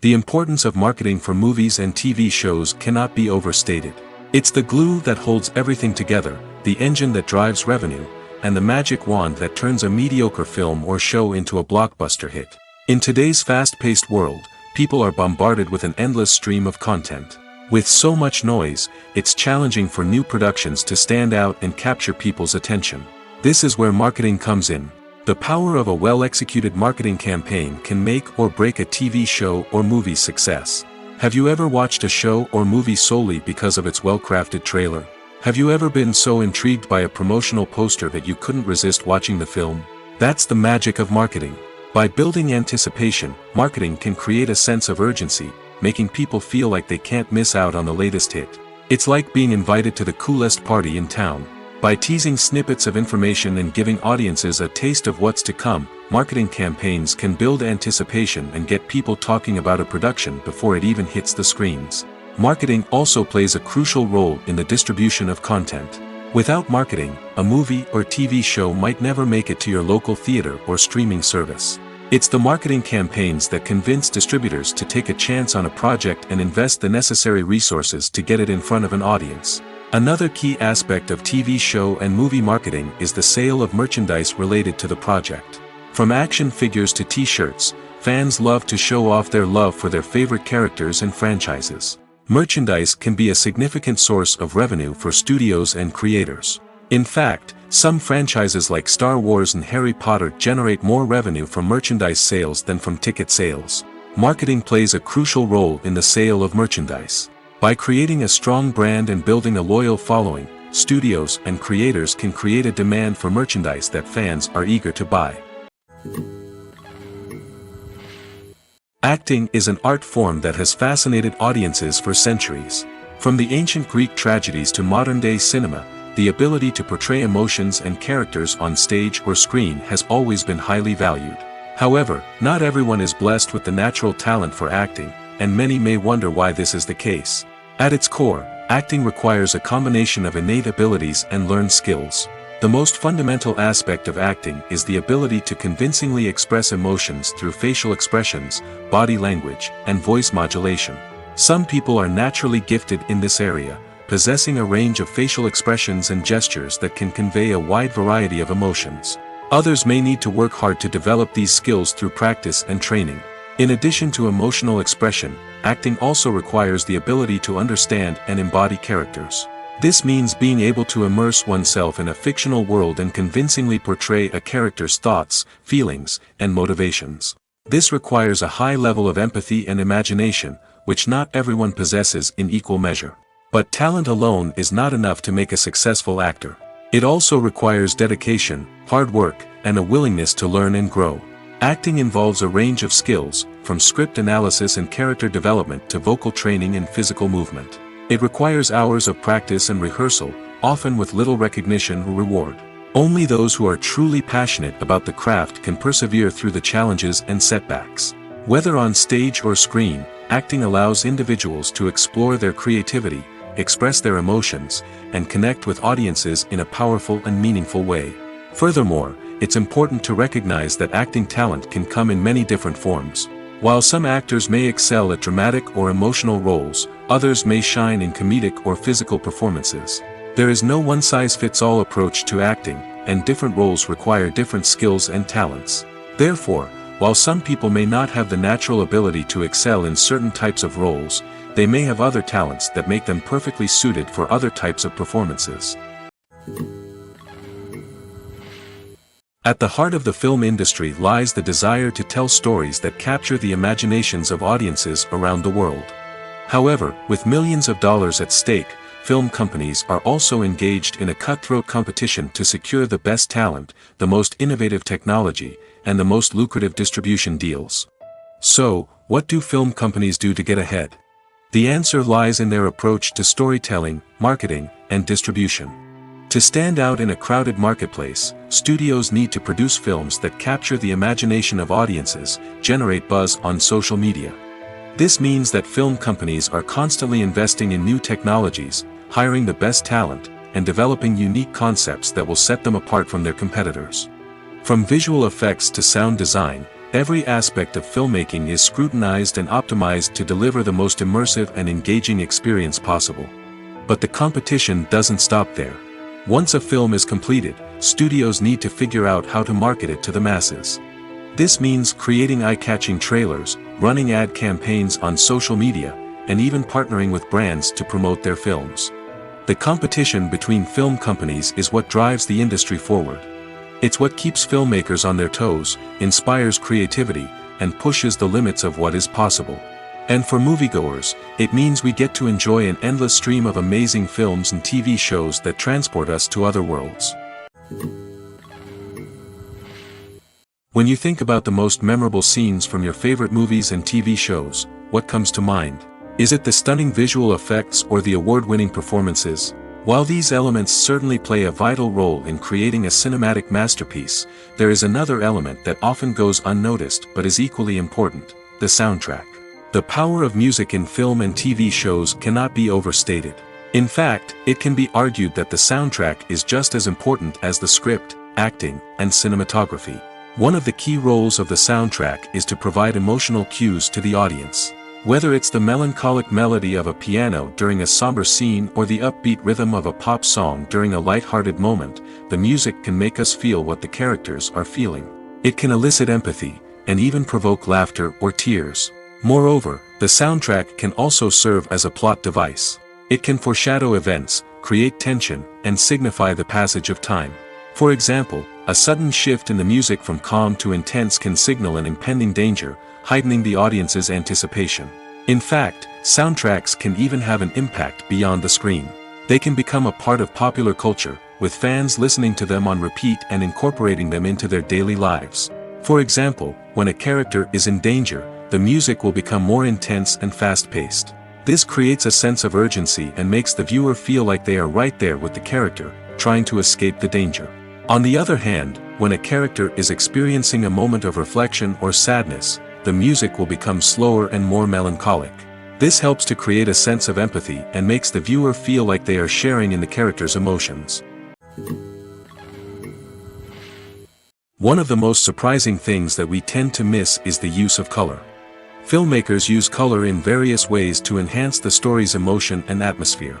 [SPEAKER 1] The importance of marketing for movies and TV shows cannot be overstated. It's the glue that holds everything together, the engine that drives revenue, and the magic wand that turns a mediocre film or show into a blockbuster hit. In today's fast-paced world, people are bombarded with an endless stream of content. With so much noise, it's challenging for new productions to stand out and capture people's attention. This is where marketing comes in. The power of a well-executed marketing campaign can make or break a TV show or movie's success. Have you ever watched a show or movie solely because of its well-crafted trailer? Have you ever been so intrigued by a promotional poster that you couldn't resist watching the film? That's the magic of marketing. By building anticipation, marketing can create a sense of urgency, making people feel like they can't miss out on the latest hit. It's like being invited to the coolest party in town. By teasing snippets of information and giving audiences a taste of what's to come, marketing campaigns can build anticipation and get people talking about a production before it even hits the screens. Marketing also plays a crucial role in the distribution of content. Without marketing, a movie or TV show might never make it to your local theater or streaming service. It's the marketing campaigns that convince distributors to take a chance on a project and invest the necessary resources to get it in front of an audience. Another key aspect of TV show and movie marketing is the sale of merchandise related to the project. From action figures to t-shirts, fans love to show off their love for their favorite characters and franchises. Merchandise can be a significant source of revenue for studios and creators. In fact, some franchises like Star Wars and Harry Potter generate more revenue from merchandise sales than from ticket sales. Marketing plays a crucial role in the sale of merchandise. By creating a strong brand and building a loyal following, studios and creators can create a demand for merchandise that fans are eager to buy. Acting is an art form that has fascinated audiences for centuries. From the ancient Greek tragedies to modern-day cinema, the ability to portray emotions and characters on stage or screen has always been highly valued. However, not everyone is blessed with the natural talent for acting, and many may wonder why this is the case. At its core, acting requires a combination of innate abilities and learned skills. The most fundamental aspect of acting is the ability to convincingly express emotions through facial expressions, body language, and voice modulation. Some people are naturally gifted in this area, possessing a range of facial expressions and gestures that can convey a wide variety of emotions. Others may need to work hard to develop these skills through practice and training. In addition to emotional expression, acting also requires the ability to understand and embody characters. This means being able to immerse oneself in a fictional world and convincingly portray a character's thoughts, feelings, and motivations. This requires a high level of empathy and imagination, which not everyone possesses in equal measure. But talent alone is not enough to make a successful actor. It also requires dedication, hard work, and a willingness to learn and grow. Acting involves a range of skills, from script analysis and character development to vocal training and physical movement. It requires hours of practice and rehearsal, often with little recognition or reward. Only those who are truly passionate about the craft can persevere through the challenges and setbacks. Whether on stage or screen, acting allows individuals to explore their creativity, express their emotions, and connect with audiences in a powerful and meaningful way. Furthermore, it's important to recognize that acting talent can come in many different forms. While some actors may excel at dramatic or emotional roles, others may shine in comedic or physical performances. There is no one-size-fits-all approach to acting, and different roles require different skills and talents. Therefore, while some people may not have the natural ability to excel in certain types of roles, they may have other talents that make them perfectly suited for other types of performances. At the heart of the film industry lies the desire to tell stories that capture the imaginations of audiences around the world. However, with millions of dollars at stake, film companies are also engaged in a cutthroat competition to secure the best talent, the most innovative technology, and the most lucrative distribution deals. So, what do film companies do to get ahead? The answer lies in their approach to storytelling, marketing, and distribution. To stand out in a crowded marketplace, studios need to produce films that capture the imagination of audiences, generate buzz on social media. This means that film companies are constantly investing in new technologies, hiring the best talent, and developing unique concepts that will set them apart from their competitors. From visual effects to sound design, every aspect of filmmaking is scrutinized and optimized to deliver the most immersive and engaging experience possible. But the competition doesn't stop there. Once a film is completed, studios need to figure out how to market it to the masses. This means creating eye-catching trailers, running ad campaigns on social media, and even partnering with brands to promote their films. The competition between film companies is what drives the industry forward. It's what keeps filmmakers on their toes, inspires creativity, and pushes the limits of what is possible. And for moviegoers, it means we get to enjoy an endless stream of amazing films and TV shows that transport us to other worlds. When you think about the most memorable scenes from your favorite movies and TV shows, what comes to mind? Is it the stunning visual effects or the award-winning performances? While these elements certainly play a vital role in creating a cinematic masterpiece, there is another element that often goes unnoticed but is equally important: the soundtrack. The power of music in film and TV shows cannot be overstated. In fact, it can be argued that the soundtrack is just as important as the script, acting, and cinematography. One of the key roles of the soundtrack is to provide emotional cues to the audience. Whether it's the melancholic melody of a piano during a somber scene or the upbeat rhythm of a pop song during a light-hearted moment, the music can make us feel what the characters are feeling. It can elicit empathy, and even provoke laughter or tears. Moreover, the soundtrack can also serve as a plot device. It can foreshadow events, create tension, and signify the passage of time. For example, a sudden shift in the music from calm to intense can signal an impending danger, heightening the audience's anticipation. In fact, soundtracks can even have an impact beyond the screen. They can become a part of popular culture, with fans listening to them on repeat and incorporating them into their daily lives. For example, when a character is in danger, the music will become more intense and fast-paced. This creates a sense of urgency and makes the viewer feel like they are right there with the character, trying to escape the danger. On the other hand, when a character is experiencing a moment of reflection or sadness, the music will become slower and more melancholic. This helps to create a sense of empathy and makes the viewer feel like they are sharing in the character's emotions. One of the most surprising things that we tend to miss is the use of color. Filmmakers use color in various ways to enhance the story's emotion and atmosphere.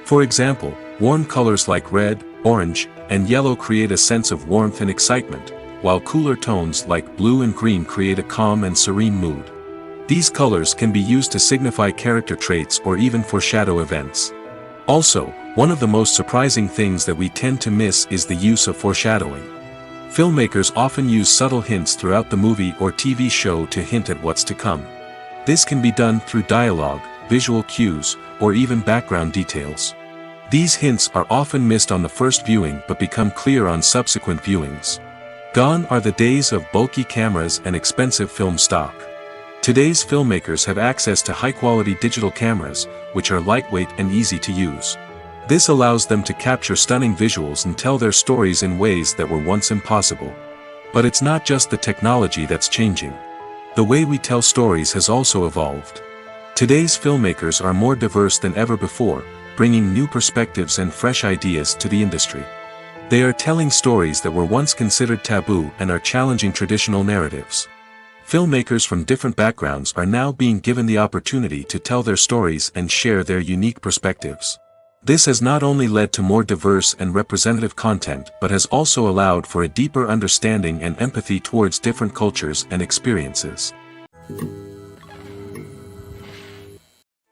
[SPEAKER 1] For example, warm colors like red, orange, and yellow create a sense of warmth and excitement, while cooler tones like blue and green create a calm and serene mood. These colors can be used to signify character traits or even foreshadow events. Also, one of the most surprising things that we tend to miss is the use of foreshadowing. Filmmakers often use subtle hints throughout the movie or TV show to hint at what's to come. This can be done through dialogue, visual cues, or even background details. These hints are often missed on the first viewing but become clear on subsequent viewings. Gone are the days of bulky cameras and expensive film stock. Today's filmmakers have access to high-quality digital cameras, which are lightweight and easy to use. This allows them to capture stunning visuals and tell their stories in ways that were once impossible. But it's not just the technology that's changing. The way we tell stories has also evolved. Today's filmmakers are more diverse than ever before, bringing new perspectives and fresh ideas to the industry. They are telling stories that were once considered taboo and are challenging traditional narratives. Filmmakers from different backgrounds are now being given the opportunity to tell their stories and share their unique perspectives. This has not only led to more diverse and representative content but has also allowed for a deeper understanding and empathy towards different cultures and experiences.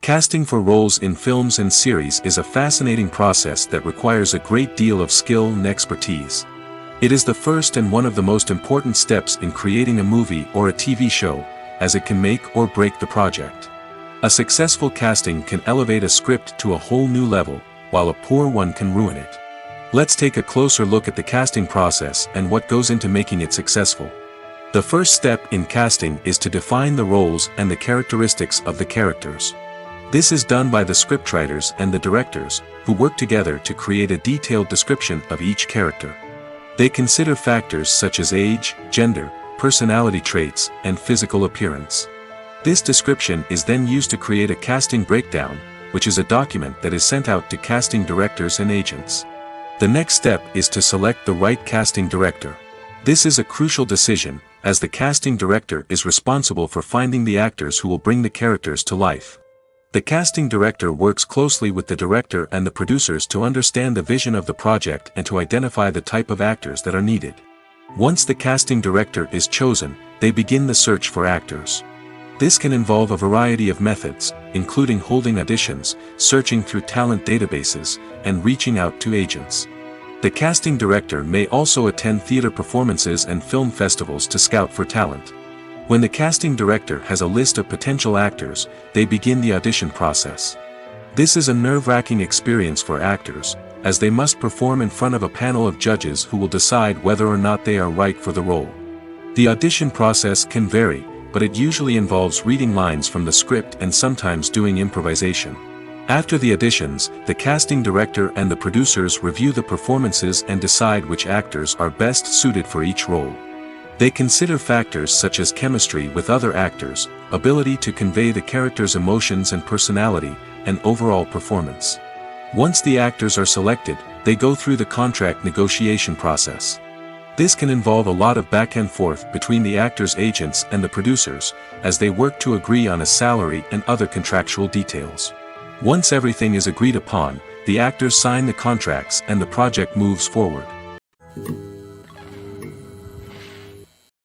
[SPEAKER 1] Casting for roles in films and series is a fascinating process that requires a great deal of skill and expertise. It is the first and one of the most important steps in creating a movie or a TV show, as it can make or break the project. A successful casting can elevate a script to a whole new level, while a poor one can ruin it. Let's take a closer look at the casting process and what goes into making it successful. The first step in casting is to define the roles and the characteristics of the characters. This is done by the scriptwriters and the directors, who work together to create a detailed description of each character. They consider factors such as age, gender, personality traits, and physical appearance. This description is then used to create a casting breakdown, which is a document that is sent out to casting directors and agents. The next step is to select the right casting director. This is a crucial decision, as the casting director is responsible for finding the actors who will bring the characters to life. The casting director works closely with the director and the producers to understand the vision of the project and to identify the type of actors that are needed. Once the casting director is chosen, they begin the search for actors. This can involve a variety of methods, including holding auditions, searching through talent databases, and reaching out to agents. The casting director may also attend theater performances and film festivals to scout for talent. When the casting director has a list of potential actors, they begin the audition process. This is a nerve-wracking experience for actors, as they must perform in front of a panel of judges who will decide whether or not they are right for the role. The audition process can vary, but it usually involves reading lines from the script and sometimes doing improvisation. After the auditions, the casting director and the producers review the performances and decide which actors are best suited for each role. They consider factors such as chemistry with other actors, ability to convey the character's emotions and personality, and overall performance. Once the actors are selected, they go through the contract negotiation process. This can involve a lot of back and forth between the actors' agents and the producers, as they work to agree on a salary and other contractual details. Once everything is agreed upon, the actors sign the contracts and the project moves forward.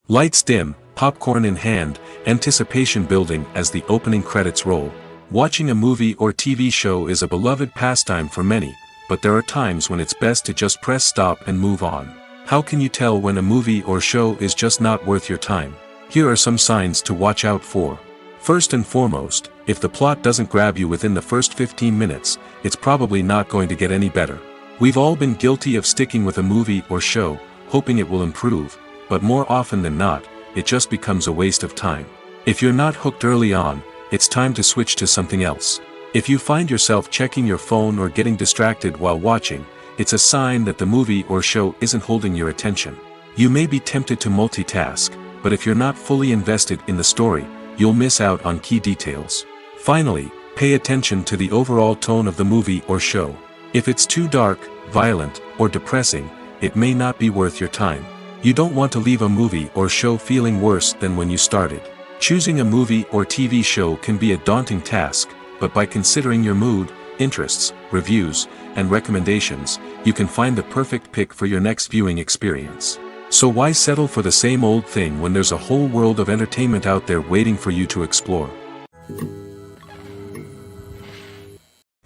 [SPEAKER 1] Lights dim, popcorn in hand, anticipation building as the opening credits roll. Watching a movie or TV show is a beloved pastime for many, but there are times when it's best to just press stop and move on. How can you tell when a movie or show is just not worth your time? Here are some signs to watch out for. First and foremost, if the plot doesn't grab you within the first 15 minutes, it's probably not going to get any better. We've all been guilty of sticking with a movie or show, hoping it will improve, but more often than not, it just becomes a waste of time. If you're not hooked early on, it's time to switch to something else. If you find yourself checking your phone or getting distracted while watching, it's a sign that the movie or show isn't holding your attention. You may be tempted to multitask, but if you're not fully invested in the story, you'll miss out on key details. Finally, pay attention to the overall tone of the movie or show. If it's too dark, violent, or depressing, it may not be worth your time. You don't want to leave a movie or show feeling worse than when you started. Choosing a movie or TV show can be a daunting task, but by considering your mood, interests, reviews, and recommendations, you can find the perfect pick for your next viewing experience. So why settle for the same old thing when there's a whole world of entertainment out there waiting for you to explore?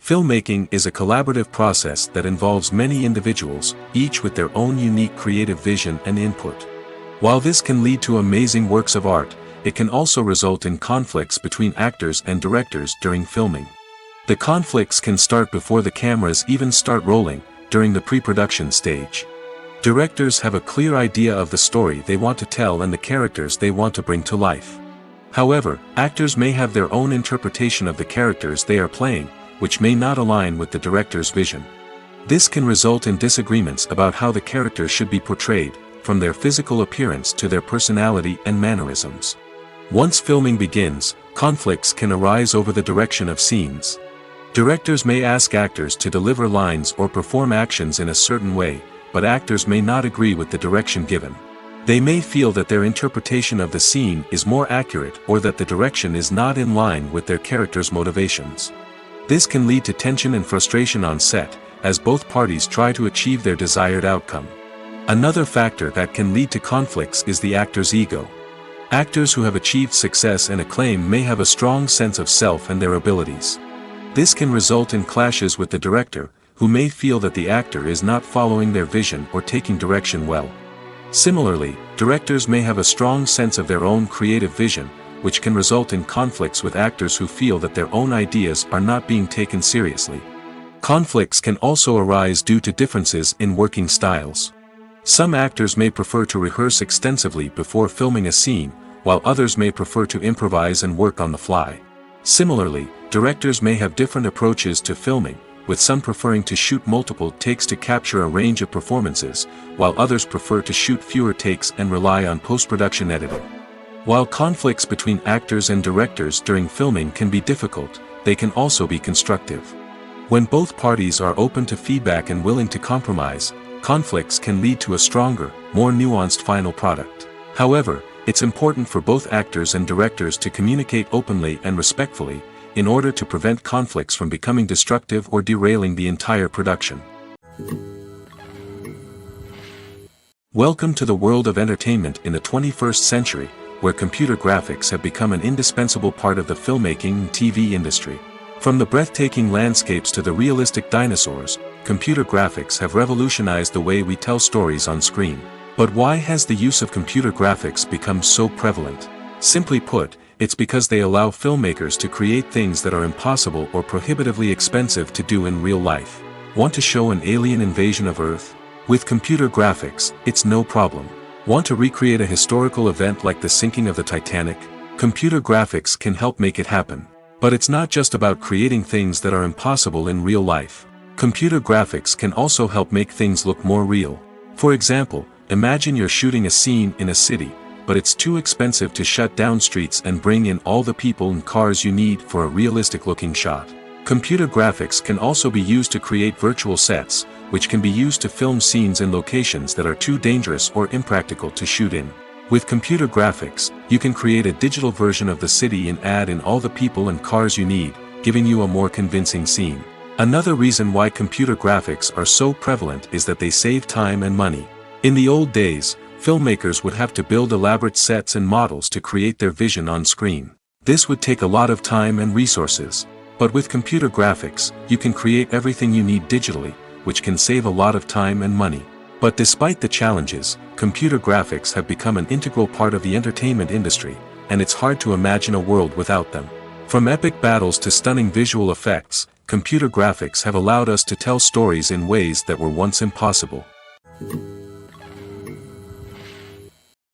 [SPEAKER 1] Filmmaking is a collaborative process that involves many individuals, each with their own unique creative vision and input. While this can lead to amazing works of art, it can also result in conflicts between actors and directors during filming. The conflicts can start before the cameras even start rolling, during the pre-production stage. Directors have a clear idea of the story they want to tell and the characters they want to bring to life. However, actors may have their own interpretation of the characters they are playing, which may not align with the director's vision. This can result in disagreements about how the characters should be portrayed, from their physical appearance to their personality and mannerisms. Once filming begins, conflicts can arise over the direction of scenes. Directors may ask actors to deliver lines or perform actions in a certain way, but actors may not agree with the direction given. They may feel that their interpretation of the scene is more accurate or that the direction is not in line with their character's motivations. This can lead to tension and frustration on set, as both parties try to achieve their desired outcome. Another factor that can lead to conflicts is the actor's ego. Actors who have achieved success and acclaim may have a strong sense of self and their abilities. This can result in clashes with the director, who may feel that the actor is not following their vision or taking direction well. Similarly, directors may have a strong sense of their own creative vision, which can result in conflicts with actors who feel that their own ideas are not being taken seriously. Conflicts can also arise due to differences in working styles. Some actors may prefer to rehearse extensively before filming a scene, while others may prefer to improvise and work on the fly. Similarly, directors may have different approaches to filming, with some preferring to shoot multiple takes to capture a range of performances, while others prefer to shoot fewer takes and rely on post-production editing. While conflicts between actors and directors during filming can be difficult, they can also be constructive. When both parties are open to feedback and willing to compromise, conflicts can lead to a stronger, more nuanced final product. However, it's important for both actors and directors to communicate openly and respectfully, in order to prevent conflicts from becoming destructive or derailing the entire production. Welcome to the world of entertainment in the 21st century, where computer graphics have become an indispensable part of the filmmaking and TV industry. From the breathtaking landscapes to the realistic dinosaurs, computer graphics have revolutionized the way we tell stories on screen. But why has the use of computer graphics become so prevalent? Simply put, it's because they allow filmmakers to create things that are impossible or prohibitively expensive to do in real life. Want to show an alien invasion of Earth? With computer graphics, it's no problem. Want to recreate a historical event like the sinking of the Titanic? Computer graphics can help make it happen. But it's not just about creating things that are impossible in real life. Computer graphics can also help make things look more real. For example, imagine you're shooting a scene in a city, but it's too expensive to shut down streets and bring in all the people and cars you need for a realistic-looking shot. Computer graphics can also be used to create virtual sets, which can be used to film scenes in locations that are too dangerous or impractical to shoot in. With computer graphics, you can create a digital version of the city and add in all the people and cars you need, giving you a more convincing scene. Another reason why computer graphics are so prevalent is that they save time and money. In the old days, filmmakers would have to build elaborate sets and models to create their vision on screen. This would take a lot of time and resources. But with computer graphics, you can create everything you need digitally, which can save a lot of time and money. But despite the challenges, computer graphics have become an integral part of the entertainment industry, and it's hard to imagine a world without them. From epic battles to stunning visual effects, computer graphics have allowed us to tell stories in ways that were once impossible.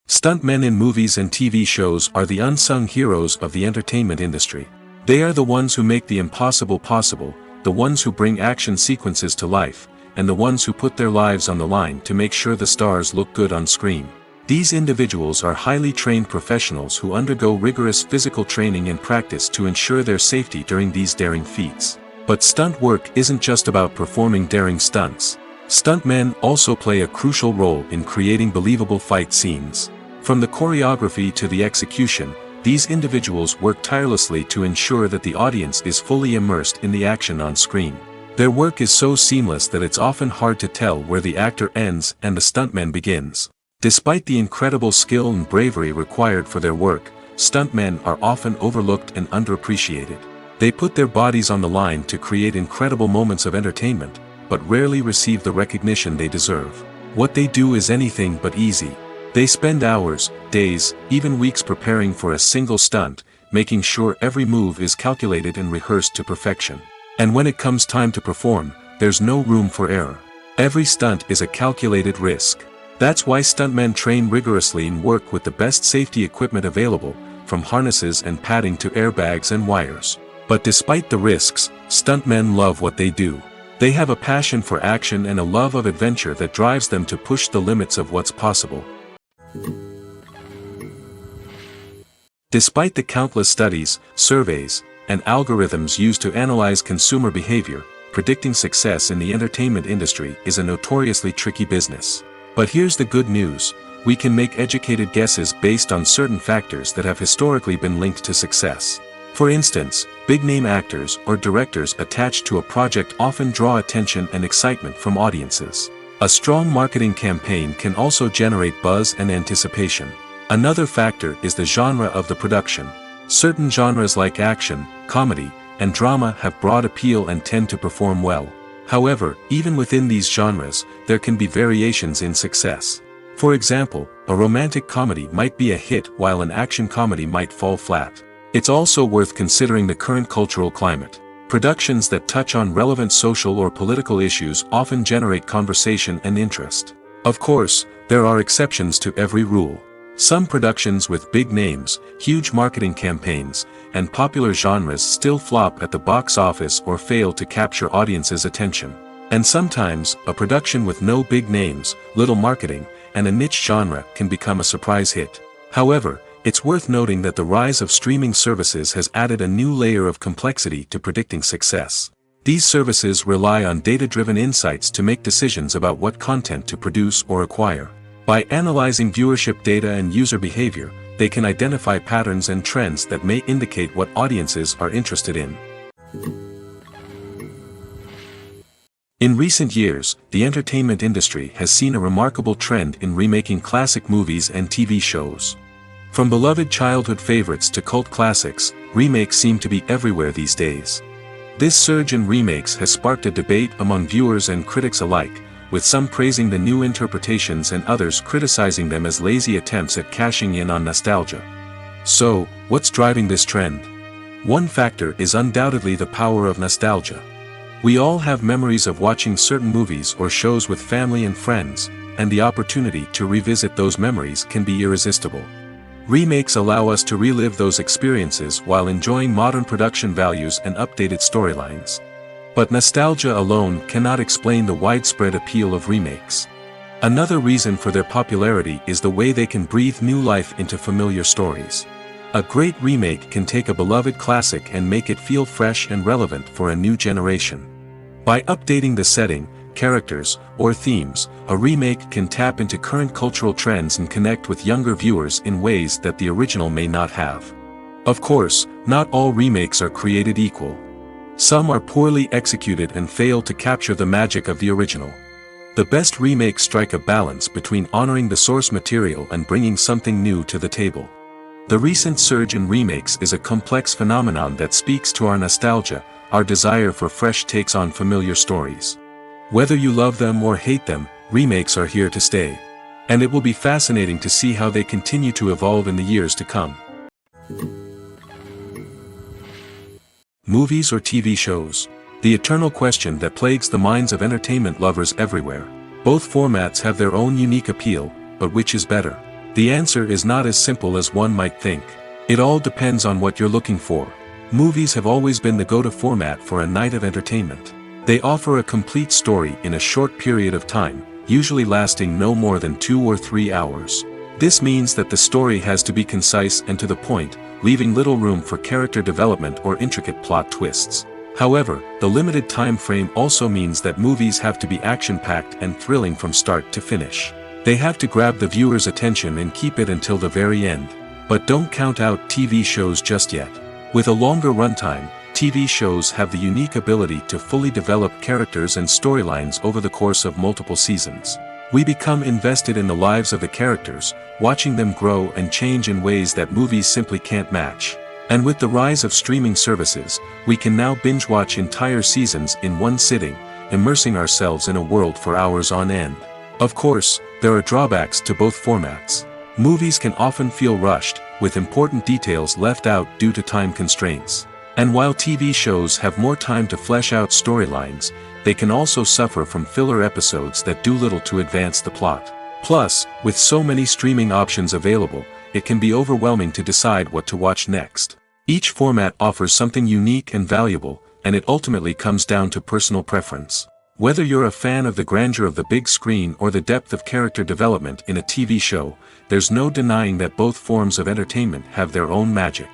[SPEAKER 1] Stuntmen in movies and TV shows are the unsung heroes of the entertainment industry. They are the ones who make the impossible possible, the ones who bring action sequences to life, and the ones who put their lives on the line to make sure the stars look good on screen. These individuals are highly trained professionals who undergo rigorous physical training and practice to ensure their safety during these daring feats. But stunt work isn't just about performing daring stunts. Stuntmen also play a crucial role in creating believable fight scenes. From the choreography to the execution, these individuals work tirelessly to ensure that the audience is fully immersed in the action on screen. Their work is so seamless that it's often hard to tell where the actor ends and the stuntman begins. Despite the incredible skill and bravery required for their work, stuntmen are often overlooked and underappreciated. They put their bodies on the line to create incredible moments of entertainment, but rarely receive the recognition they deserve. What they do is anything but easy. They spend hours, days, even weeks preparing for a single stunt, making sure every move is calculated and rehearsed to perfection. And when it comes time to perform, there's no room for error. Every stunt is a calculated risk. That's why stuntmen train rigorously and work with the best safety equipment available, from harnesses and padding to airbags and wires. But despite the risks, stuntmen love what they do. They have a passion for action and a love of adventure that drives them to push the limits of what's possible. Despite the countless studies, surveys, and algorithms used to analyze consumer behavior, predicting success in the entertainment industry is a notoriously tricky business. But here's the good news: we can make educated guesses based on certain factors that have historically been linked to success. For instance, big-name actors or directors attached to a project often draw attention and excitement from audiences. A strong marketing campaign can also generate buzz and anticipation. Another factor is the genre of the production. Certain genres like action, comedy, and drama have broad appeal and tend to perform well. However, even within these genres, there can be variations in success. For example, a romantic comedy might be a hit while an action comedy might fall flat. It's also worth considering the current cultural climate. Productions that touch on relevant social or political issues often generate conversation and interest. Of course, there are exceptions to every rule. Some productions with big names, huge marketing campaigns, and popular genres still flop at the box office or fail to capture audiences' attention. And sometimes, a production with no big names, little marketing, and a niche genre can become a surprise hit. However, it's worth noting that the rise of streaming services has added a new layer of complexity to predicting success. These services rely on data-driven insights to make decisions about what content to produce or acquire. By analyzing viewership data and user behavior, they can identify patterns and trends that may indicate what audiences are interested in. In recent years, the entertainment industry has seen a remarkable trend in remaking classic movies and TV shows. From beloved childhood favorites to cult classics, remakes seem to be everywhere these days. This surge in remakes has sparked a debate among viewers and critics alike, with some praising the new interpretations and others criticizing them as lazy attempts at cashing in on nostalgia. So, what's driving this trend? One factor is undoubtedly the power of nostalgia. We all have memories of watching certain movies or shows with family and friends, and the opportunity to revisit those memories can be irresistible. Remakes allow us to relive those experiences while enjoying modern production values and updated storylines. But nostalgia alone cannot explain the widespread appeal of remakes. Another reason for their popularity is the way they can breathe new life into familiar stories. A great remake can take a beloved classic and make it feel fresh and relevant for a new generation. By updating the setting, characters, or themes, a remake can tap into current cultural trends and connect with younger viewers in ways that the original may not have. Of course, not all remakes are created equal. Some are poorly executed and fail to capture the magic of the original. The best remakes strike a balance between honoring the source material and bringing something new to the table. The recent surge in remakes is a complex phenomenon that speaks to our nostalgia, our desire for fresh takes on familiar stories. Whether you love them or hate them, remakes are here to stay. And it will be fascinating to see how they continue to evolve in the years to come. Movies or TV shows? The eternal question that plagues the minds of entertainment lovers everywhere. Both formats have their own unique appeal, but which is better? The answer is not as simple as one might think. It all depends on what you're looking for. Movies have always been the go-to format for a night of entertainment. They offer a complete story in a short period of time, usually lasting no more than 2 or 3 hours. This means that the story has to be concise and to the point, leaving little room for character development or intricate plot twists. However, the limited time frame also means that movies have to be action-packed and thrilling from start to finish. They have to grab the viewer's attention and keep it until the very end. But don't count out TV shows just yet. With a longer runtime, TV shows have the unique ability to fully develop characters and storylines over the course of multiple seasons. We become invested in the lives of the characters, watching them grow and change in ways that movies simply can't match. And with the rise of streaming services, we can now binge-watch entire seasons in one sitting, immersing ourselves in a world for hours on end. Of course, there are drawbacks to both formats. Movies can often feel rushed, with important details left out due to time constraints. And while TV shows have more time to flesh out storylines, they can also suffer from filler episodes that do little to advance the plot. Plus, with so many streaming options available, it can be overwhelming to decide what to watch next. Each format offers something unique and valuable, and it ultimately comes down to personal preference. Whether you're a fan of the grandeur of the big screen or the depth of character development in a TV show, there's no denying that both forms of entertainment have their own magic.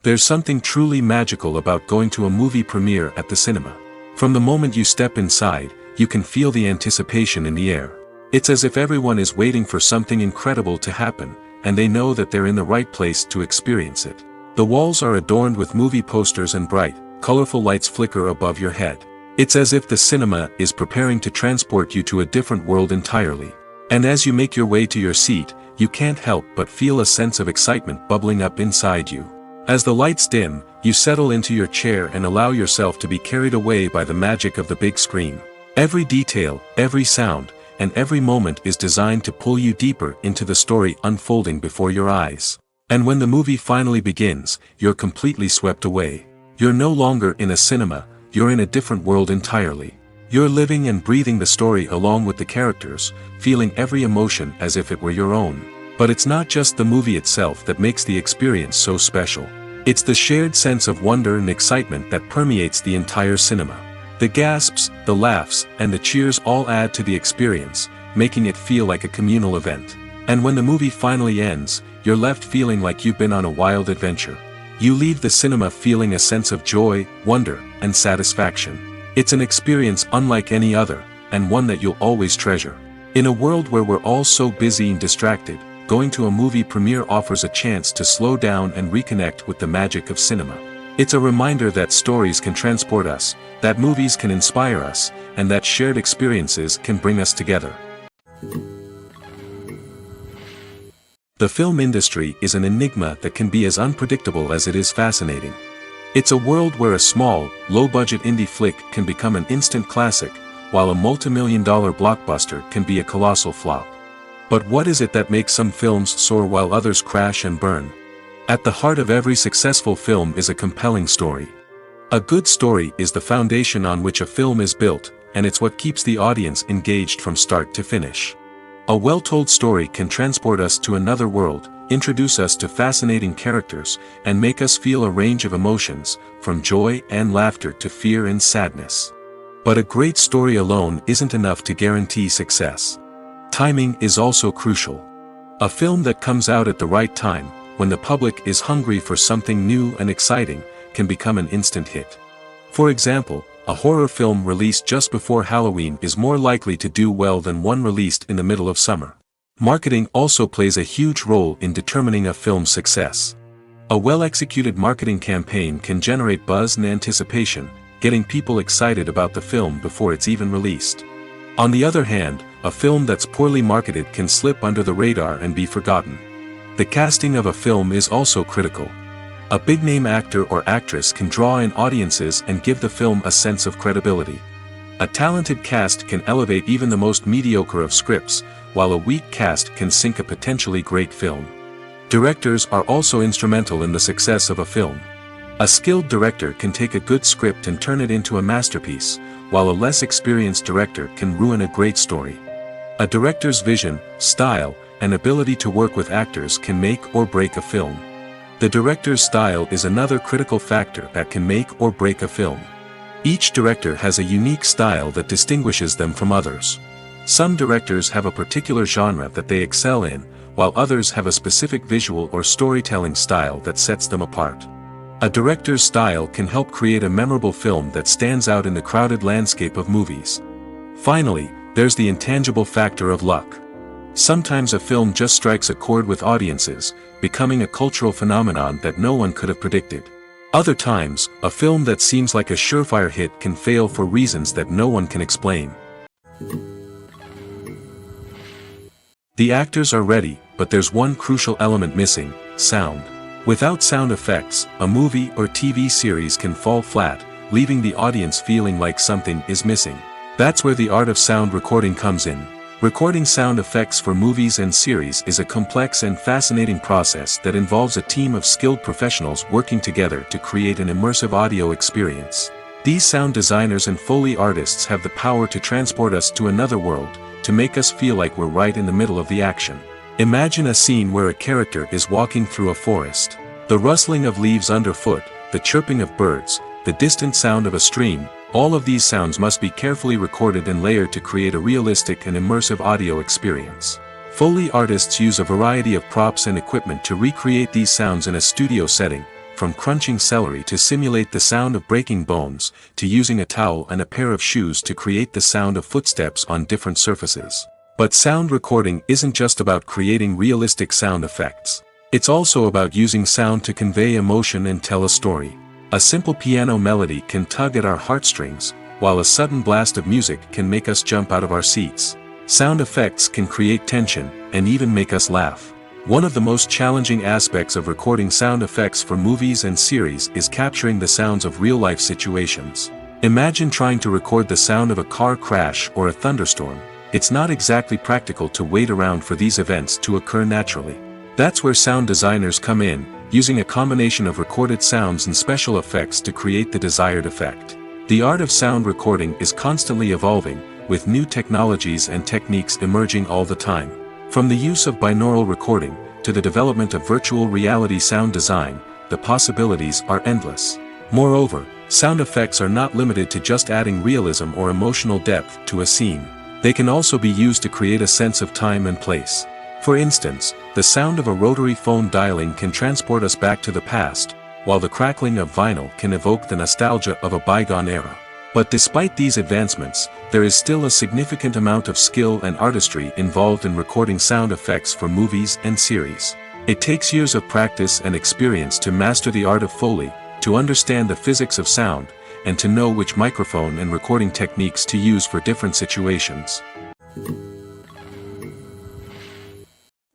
[SPEAKER 1] There's something truly magical about going to a movie premiere at the cinema. From the moment you step inside, you can feel the anticipation in the air. It's as if everyone is waiting for something incredible to happen, and they know that they're in the right place to experience it. The walls are adorned with movie posters and bright, colorful lights flicker above your head. It's as if the cinema is preparing to transport you to a different world entirely. And as you make your way to your seat, you can't help but feel a sense of excitement bubbling up inside you. As the lights dim, you settle into your chair and allow yourself to be carried away by the magic of the big screen. Every detail, every sound, and every moment is designed to pull you deeper into the story unfolding before your eyes. And when the movie finally begins, you're completely swept away. You're no longer in a cinema, you're in a different world entirely. You're living and breathing the story along with the characters, feeling every emotion as if it were your own. But it's not just the movie itself that makes the experience so special. It's the shared sense of wonder and excitement that permeates the entire cinema. The gasps, the laughs, and the cheers all add to the experience, making it feel like a communal event. And when the movie finally ends, you're left feeling like you've been on a wild adventure. You leave the cinema feeling a sense of joy, wonder, and satisfaction. It's an experience unlike any other, and one that you'll always treasure. In a world where we're all so busy and distracted, going to a movie premiere offers a chance to slow down and reconnect with the magic of cinema. It's a reminder that stories can transport us, that movies can inspire us, and that shared experiences can bring us together. The film industry is an enigma that can be as unpredictable as it is fascinating. It's a world where a small, low-budget indie flick can become an instant classic, while a multi-million-dollar blockbuster can be a colossal flop. But what is it that makes some films soar while others crash and burn? At the heart of every successful film is a compelling story. A good story is the foundation on which a film is built, and it's what keeps the audience engaged from start to finish. A well-told story can transport us to another world, introduce us to fascinating characters, and make us feel a range of emotions, from joy and laughter to fear and sadness. But a great story alone isn't enough to guarantee success. Timing is also crucial. A film that comes out at the right time, when the public is hungry for something new and exciting, can become an instant hit. For example, a horror film released just before Halloween is more likely to do well than one released in the middle of summer. Marketing also plays a huge role in determining a film's success. A well-executed marketing campaign can generate buzz and anticipation, getting people excited about the film before it's even released. On the other hand, a film that's poorly marketed can slip under the radar and be forgotten. The casting of a film is also critical. A big-name actor or actress can draw in audiences and give the film a sense of credibility. A talented cast can elevate even the most mediocre of scripts, while a weak cast can sink a potentially great film. Directors are also instrumental in the success of a film. A skilled director can take a good script and turn it into a masterpiece, while a less experienced director can ruin a great story. A director's vision, style, and ability to work with actors can make or break a film. The director's style is another critical factor that can make or break a film. Each director has a unique style that distinguishes them from others. Some directors have a particular genre that they excel in, while others have a specific visual or storytelling style that sets them apart. A director's style can help create a memorable film that stands out in the crowded landscape of movies. Finally, there's the intangible factor of luck. Sometimes a film just strikes a chord with audiences, becoming a cultural phenomenon that no one could have predicted. Other times, a film that seems like a surefire hit can fail for reasons that no one can explain. The actors are ready, but there's one crucial element missing: sound. Without sound effects, a movie or TV series can fall flat, leaving the audience feeling like something is missing. That's where the art of sound recording comes in. Recording sound effects for movies and series is a complex and fascinating process that involves a team of skilled professionals working together to create an immersive audio experience. These sound designers and Foley artists have the power to transport us to another world, to make us feel like we're right in the middle of the action. Imagine a scene where a character is walking through a forest. The rustling of leaves underfoot, the chirping of birds, the distant sound of a stream, all of these sounds must be carefully recorded and layered to create a realistic and immersive audio experience. Foley artists use a variety of props and equipment to recreate these sounds in a studio setting, from crunching celery to simulate the sound of breaking bones, to using a towel and a pair of shoes to create the sound of footsteps on different surfaces. But sound recording isn't just about creating realistic sound effects. It's also about using sound to convey emotion and tell a story. A simple piano melody can tug at our heartstrings, while a sudden blast of music can make us jump out of our seats. Sound effects can create tension, and even make us laugh. One of the most challenging aspects of recording sound effects for movies and series is capturing the sounds of real-life situations. Imagine trying to record the sound of a car crash or a thunderstorm. It's not exactly practical to wait around for these events to occur naturally. That's where sound designers come in, using a combination of recorded sounds and special effects to create the desired effect. The art of sound recording is constantly evolving, with new technologies and techniques emerging all the time. From the use of binaural recording, to the development of virtual reality sound design, the possibilities are endless. Moreover, sound effects are not limited to just adding realism or emotional depth to a scene. They can also be used to create a sense of time and place. For instance, the sound of a rotary phone dialing can transport us back to the past, while the crackling of vinyl can evoke the nostalgia of a bygone era. But despite these advancements, there is still a significant amount of skill and artistry involved in recording sound effects for movies and series. It takes years of practice and experience to master the art of Foley, to understand the physics of sound, and to know which microphone and recording techniques to use for different situations.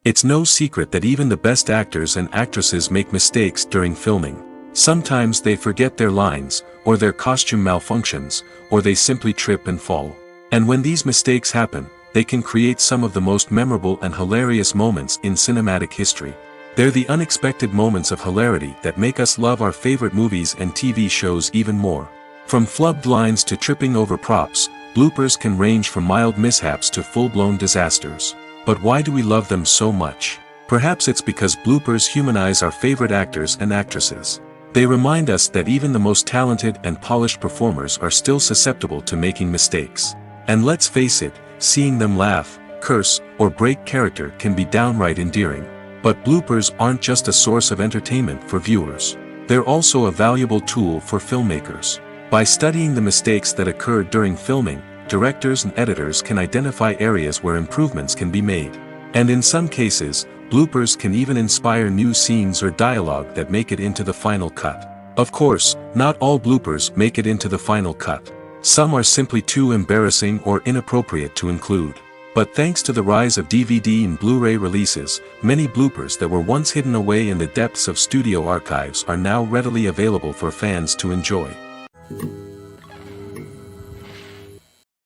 [SPEAKER 1] It's no secret that even the best actors and actresses make mistakes during filming. Sometimes they forget their lines, or their costume malfunctions, or they simply trip and fall. And when these mistakes happen, they can create some of the most memorable and hilarious moments in cinematic history. They're the unexpected moments of hilarity that make us love our favorite movies and TV shows even more. From flubbed lines to tripping over props, bloopers can range from mild mishaps to full-blown disasters. But why do we love them so much? Perhaps it's because bloopers humanize our favorite actors and actresses. They remind us that even the most talented and polished performers are still susceptible to making mistakes. And let's face it, seeing them laugh, curse, or break character can be downright endearing. But bloopers aren't just a source of entertainment for viewers. They're also a valuable tool for filmmakers. By studying the mistakes that occurred during filming, directors and editors can identify areas where improvements can be made. And in some cases, bloopers can even inspire new scenes or dialogue that make it into the final cut. Of course, not all bloopers make it into the final cut. Some are simply too embarrassing or inappropriate to include. But thanks to the rise of DVD and Blu-ray releases, many bloopers that were once hidden away in the depths of studio archives are now readily available for fans to enjoy.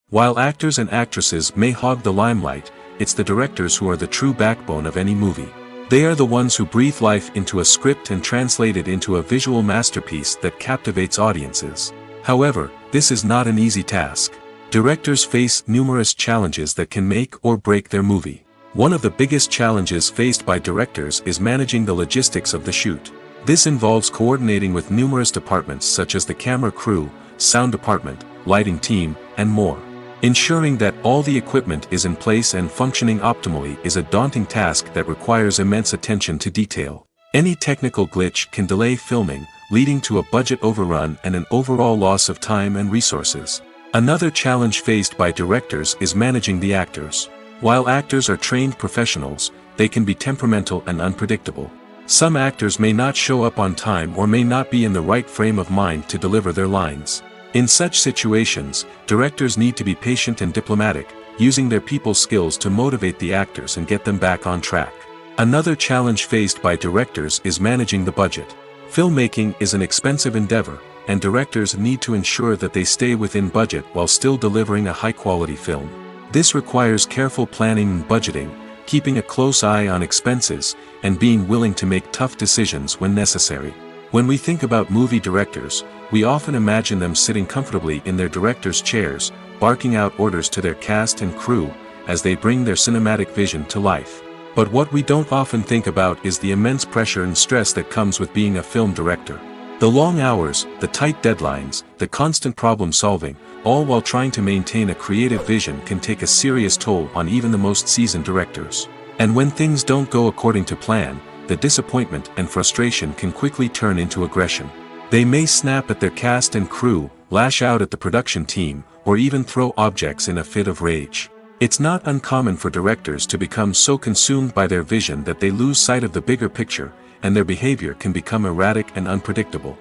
[SPEAKER 1] While actors and actresses may hog the limelight, it's the directors who are the true backbone of any movie. They are the ones who breathe life into a script and translate it into a visual masterpiece that captivates audiences. However, this is not an easy task. Directors face numerous challenges that can make or break their movie. One of the biggest challenges faced by directors is managing the logistics of the shoot. This involves coordinating with numerous departments such as the camera crew, sound department, lighting team, and more. Ensuring that all the equipment is in place and functioning optimally is a daunting task that requires immense attention to detail. Any technical glitch can delay filming, leading to a budget overrun and an overall loss of time and resources. Another challenge faced by directors is managing the actors. While actors are trained professionals, they can be temperamental and unpredictable. Some actors may not show up on time or may not be in the right frame of mind to deliver their lines. In such situations, directors need to be patient and diplomatic, using their people skills to motivate the actors and get them back on track. Another challenge faced by directors is managing the budget. Filmmaking is an expensive endeavor, and directors need to ensure that they stay within budget while still delivering a high-quality film. This requires careful planning and budgeting, keeping a close eye on expenses, and being willing to make tough decisions when necessary. When we think about movie directors, we often imagine them sitting comfortably in their director's chairs, barking out orders to their cast and crew, as they bring their cinematic vision to life. But what we don't often think about is the immense pressure and stress that comes with being a film director. The long hours, the tight deadlines, the constant problem solving, all while trying to maintain a creative vision can take a serious toll on even the most seasoned directors. And when things don't go according to plan, the disappointment and frustration can quickly turn into aggression. They may snap at their cast and crew, lash out at the production team, or even throw objects in a fit of rage. It's not uncommon for directors to become so consumed by their vision that they lose sight of the bigger picture, and their behavior can become erratic and unpredictable.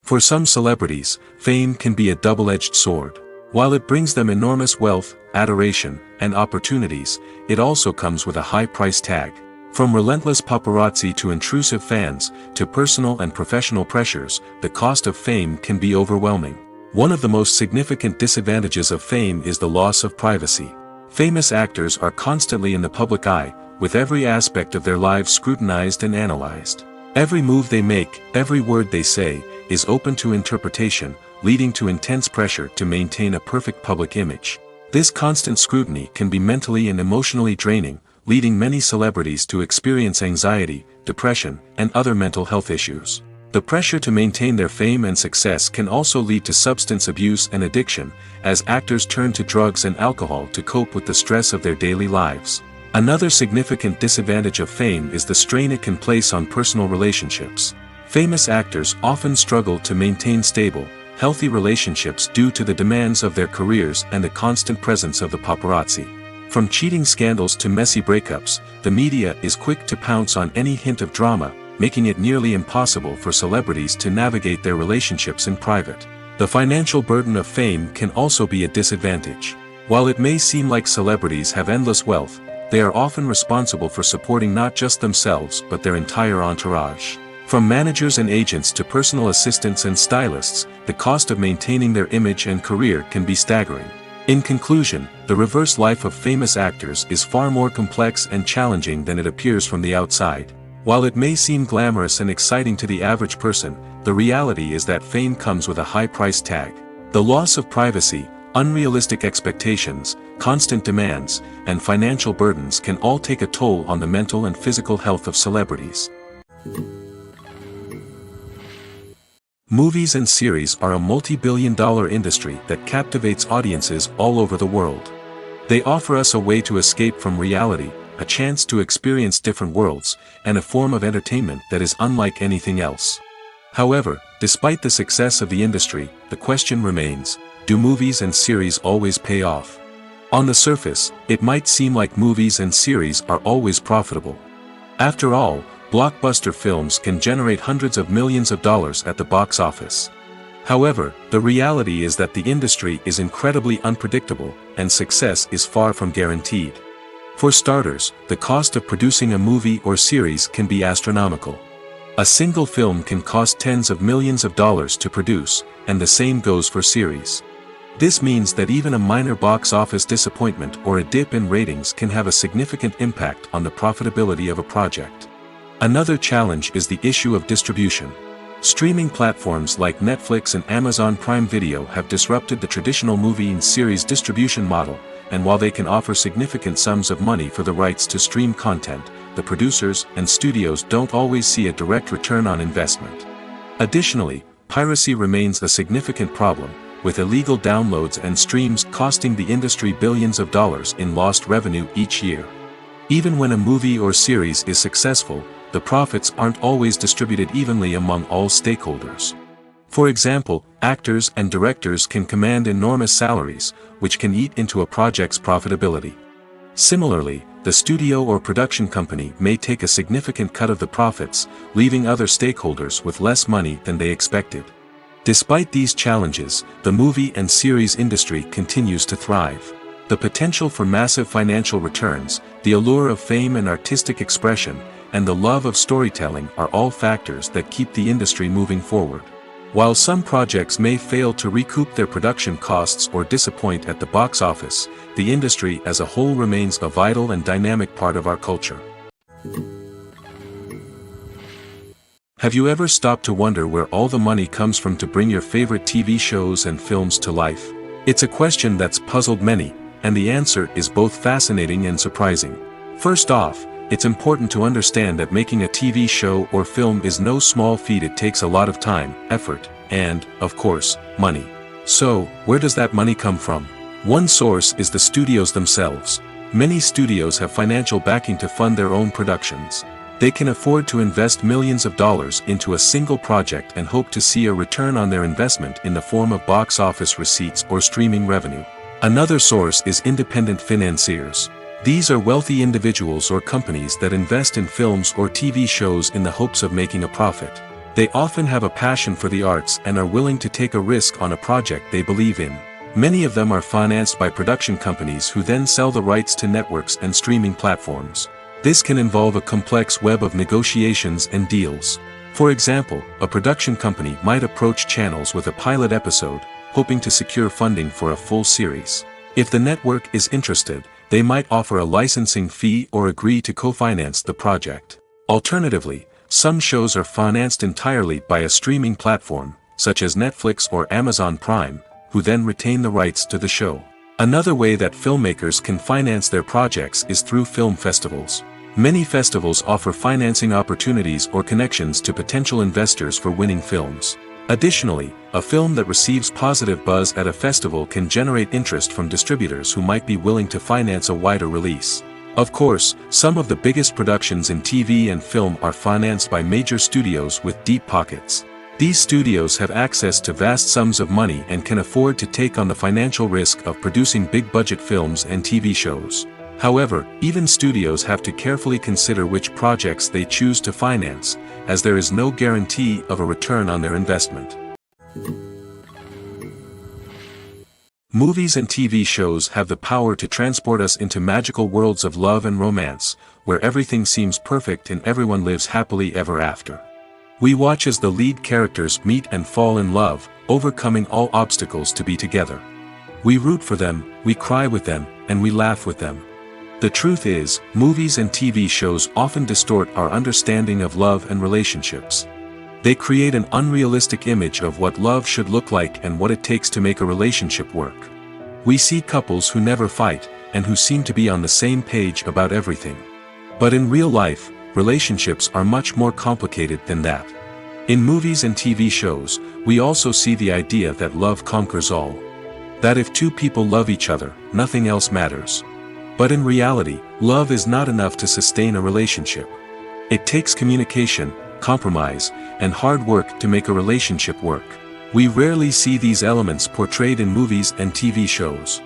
[SPEAKER 1] For some celebrities, fame can be a double-edged sword. While it brings them enormous wealth, adoration, and opportunities, it also comes with a high price tag. From relentless paparazzi to intrusive fans, to personal and professional pressures, the cost of fame can be overwhelming. One of the most significant disadvantages of fame is the loss of privacy. Famous actors are constantly in the public eye, with every aspect of their lives scrutinized and analyzed. Every move they make, every word they say, is open to interpretation, leading to intense pressure to maintain a perfect public image. This constant scrutiny can be mentally and emotionally draining, leading many celebrities to experience anxiety, depression, and other mental health issues. The pressure to maintain their fame and success can also lead to substance abuse and addiction, as actors turn to drugs and alcohol to cope with the stress of their daily lives. Another significant disadvantage of fame is the strain it can place on personal relationships. Famous actors often struggle to maintain stable, healthy relationships due to the demands of their careers and the constant presence of the paparazzi. From cheating scandals to messy breakups, the media is quick to pounce on any hint of drama, making it nearly impossible for celebrities to navigate their relationships in private. The financial burden of fame can also be a disadvantage. While it may seem like celebrities have endless wealth, they are often responsible for supporting not just themselves but their entire entourage. From managers and agents to personal assistants and stylists, the cost of maintaining their image and career can be staggering. In conclusion, the reverse life of famous actors is far more complex and challenging than it appears from the outside. While it may seem glamorous and exciting to the average person, the reality is that fame comes with a high price tag. The loss of privacy, unrealistic expectations, constant demands, and financial burdens can all take a toll on the mental and physical health of celebrities. Movies and series are a multi-billion-dollar industry that captivates audiences all over the world. They offer us a way to escape from reality, a chance to experience different worlds, and a form of entertainment that is unlike anything else. However, despite the success of the industry, the question remains, do movies and series always pay off? On the surface, it might seem like movies and series are always profitable. After all, blockbuster films can generate hundreds of millions of dollars at the box office. However, the reality is that the industry is incredibly unpredictable, and success is far from guaranteed. For starters, the cost of producing a movie or series can be astronomical. A single film can cost tens of millions of dollars to produce, and the same goes for series. This means that even a minor box office disappointment or a dip in ratings can have a significant impact on the profitability of a project. Another challenge is the issue of distribution. Streaming platforms like Netflix and Amazon Prime Video have disrupted the traditional movie and series distribution model, and while they can offer significant sums of money for the rights to stream content, the producers and studios don't always see a direct return on investment. Additionally, piracy remains a significant problem, with illegal downloads and streams costing the industry billions of dollars in lost revenue each year. Even when a movie or series is successful, the profits aren't always distributed evenly among all stakeholders. For example, actors and directors can command enormous salaries, which can eat into a project's profitability. Similarly, the studio or production company may take a significant cut of the profits, leaving other stakeholders with less money than they expected. Despite these challenges, the movie and series industry continues to thrive. The potential for massive financial returns, the allure of fame and artistic expression, and the love of storytelling are all factors that keep the industry moving forward. While some projects may fail to recoup their production costs or disappoint at the box office, the industry as a whole remains a vital and dynamic part of our culture. Have you ever stopped to wonder where all the money comes from to bring your favorite TV shows and films to life? It's a question that's puzzled many, and the answer is both fascinating and surprising. First off, it's important to understand that making a TV show or film is no small feat. It takes a lot of time, effort, and, of course, money. So, where does that money come from? One source is the studios themselves. Many studios have financial backing to fund their own productions. They can afford to invest millions of dollars into a single project and hope to see a return on their investment in the form of box office receipts or streaming revenue. Another source is independent financiers. These are wealthy individuals or companies that invest in films or TV shows in the hopes of making a profit. They often have a passion for the arts and are willing to take a risk on a project they believe in. Many of them are financed by production companies who then sell the rights to networks and streaming platforms. This can involve a complex web of negotiations and deals. For example, a production company might approach channels with a pilot episode, hoping to secure funding for a full series. If the network is interested, they might offer a licensing fee or agree to co-finance the project. Alternatively, some shows are financed entirely by a streaming platform, such as Netflix or Amazon Prime, who then retain the rights to the show. Another way that filmmakers can finance their projects is through film festivals. Many festivals offer financing opportunities or connections to potential investors for winning films. Additionally, a film that receives positive buzz at a festival can generate interest from distributors who might be willing to finance a wider release. Of course, some of the biggest productions in TV and film are financed by major studios with deep pockets. These studios have access to vast sums of money and can afford to take on the financial risk of producing big-budget films and TV shows. However, even studios have to carefully consider which projects they choose to finance, as there is no guarantee of a return on their investment. Movies and TV shows have the power to transport us into magical worlds of love and romance, where everything seems perfect and everyone lives happily ever after. We watch as the lead characters meet and fall in love, overcoming all obstacles to be together. We root for them, we cry with them, and we laugh with them. The truth is, movies and TV shows often distort our understanding of love and relationships. They create an unrealistic image of what love should look like and what it takes to make a relationship work. We see couples who never fight, and who seem to be on the same page about everything. But in real life, relationships are much more complicated than that. In movies and TV shows, we also see the idea that love conquers all. That if two people love each other, nothing else matters. But in reality, love is not enough to sustain a relationship. It takes communication, compromise, and hard work to make a relationship work. We rarely see these elements portrayed in movies and TV shows.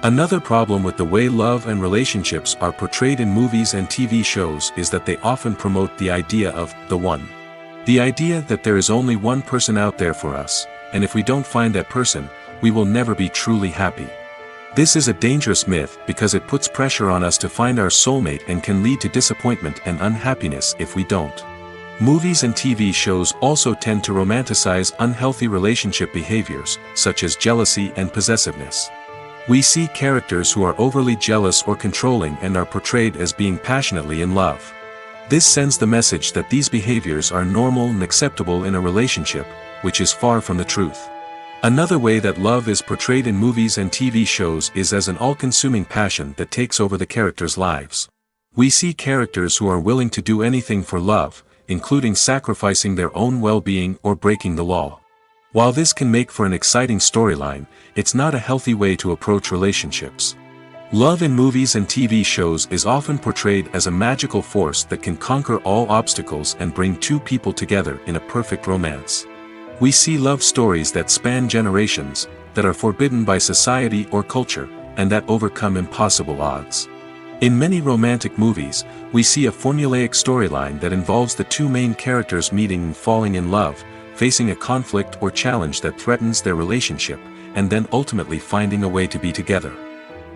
[SPEAKER 1] Another problem with the way love and relationships are portrayed in movies and TV shows is that they often promote the idea of the one. The idea that there is only one person out there for us, and if we don't find that person, we will never be truly happy. This is a dangerous myth because it puts pressure on us to find our soulmate and can lead to disappointment and unhappiness if we don't. Movies and TV shows also tend to romanticize unhealthy relationship behaviors, such as jealousy and possessiveness. We see characters who are overly jealous or controlling and are portrayed as being passionately in love. This sends the message that these behaviors are normal and acceptable in a relationship, which is far from the truth. Another way that love is portrayed in movies and TV shows is as an all-consuming passion that takes over the characters' lives. We see characters who are willing to do anything for love, including sacrificing their own well-being or breaking the law. While this can make for an exciting storyline, it's not a healthy way to approach relationships. Love in movies and TV shows is often portrayed as a magical force that can conquer all obstacles and bring two people together in a perfect romance. We see love stories that span generations, that are forbidden by society or culture, and that overcome impossible odds. In many romantic movies, we see a formulaic storyline that involves the two main characters meeting and falling in love, facing a conflict or challenge that threatens their relationship, and then ultimately finding a way to be together.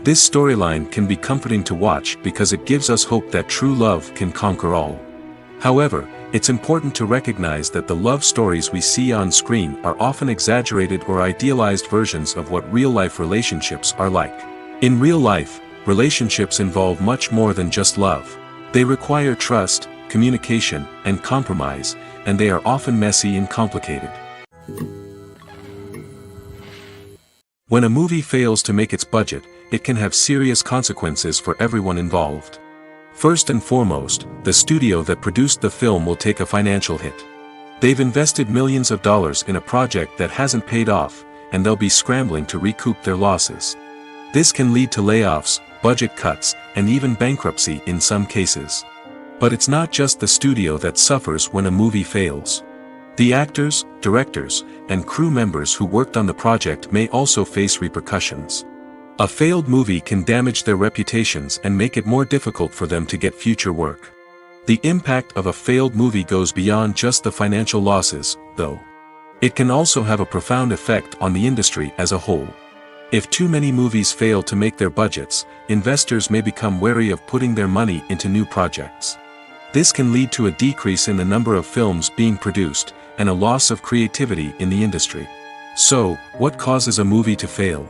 [SPEAKER 1] This storyline can be comforting to watch because it gives us hope that true love can conquer all. However, it's important to recognize that the love stories we see on screen are often exaggerated or idealized versions of what real-life relationships are like. In real life, relationships involve much more than just love. They require trust, communication, and compromise, and they are often messy and complicated. When a movie fails to make its budget, it can have serious consequences for everyone involved. First and foremost, the studio that produced the film will take a financial hit. They've invested millions of dollars in a project that hasn't paid off, and they'll be scrambling to recoup their losses. This can lead to layoffs, budget cuts, and even bankruptcy in some cases. But it's not just the studio that suffers when a movie fails. The actors, directors, and crew members who worked on the project may also face repercussions. A failed movie can damage their reputations and make it more difficult for them to get future work. The impact of a failed movie goes beyond just the financial losses, though. It can also have a profound effect on the industry as a whole. If too many movies fail to make their budgets, investors may become wary of putting their money into new projects. This can lead to a decrease in the number of films being produced, and a loss of creativity in the industry. So, what causes a movie to fail?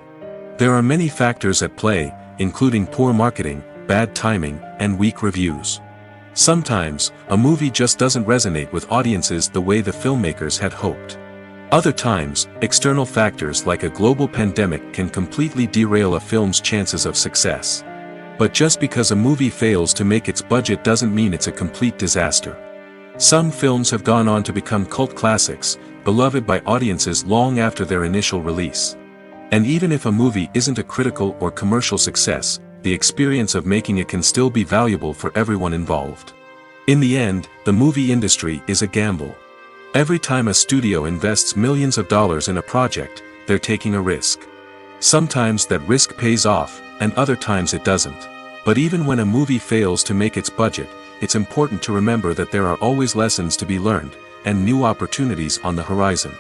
[SPEAKER 1] There are many factors at play, including poor marketing, bad timing, and weak reviews. Sometimes, a movie just doesn't resonate with audiences the way the filmmakers had hoped. Other times, external factors like a global pandemic can completely derail a film's chances of success. But just because a movie fails to make its budget doesn't mean it's a complete disaster. Some films have gone on to become cult classics, beloved by audiences long after their initial release. And even if a movie isn't a critical or commercial success, the experience of making it can still be valuable for everyone involved. In the end, the movie industry is a gamble. Every time a studio invests millions of dollars in a project, they're taking a risk. Sometimes that risk pays off, and other times it doesn't. But even when a movie fails to make its budget, it's important to remember that there are always lessons to be learned, and new opportunities on the horizon.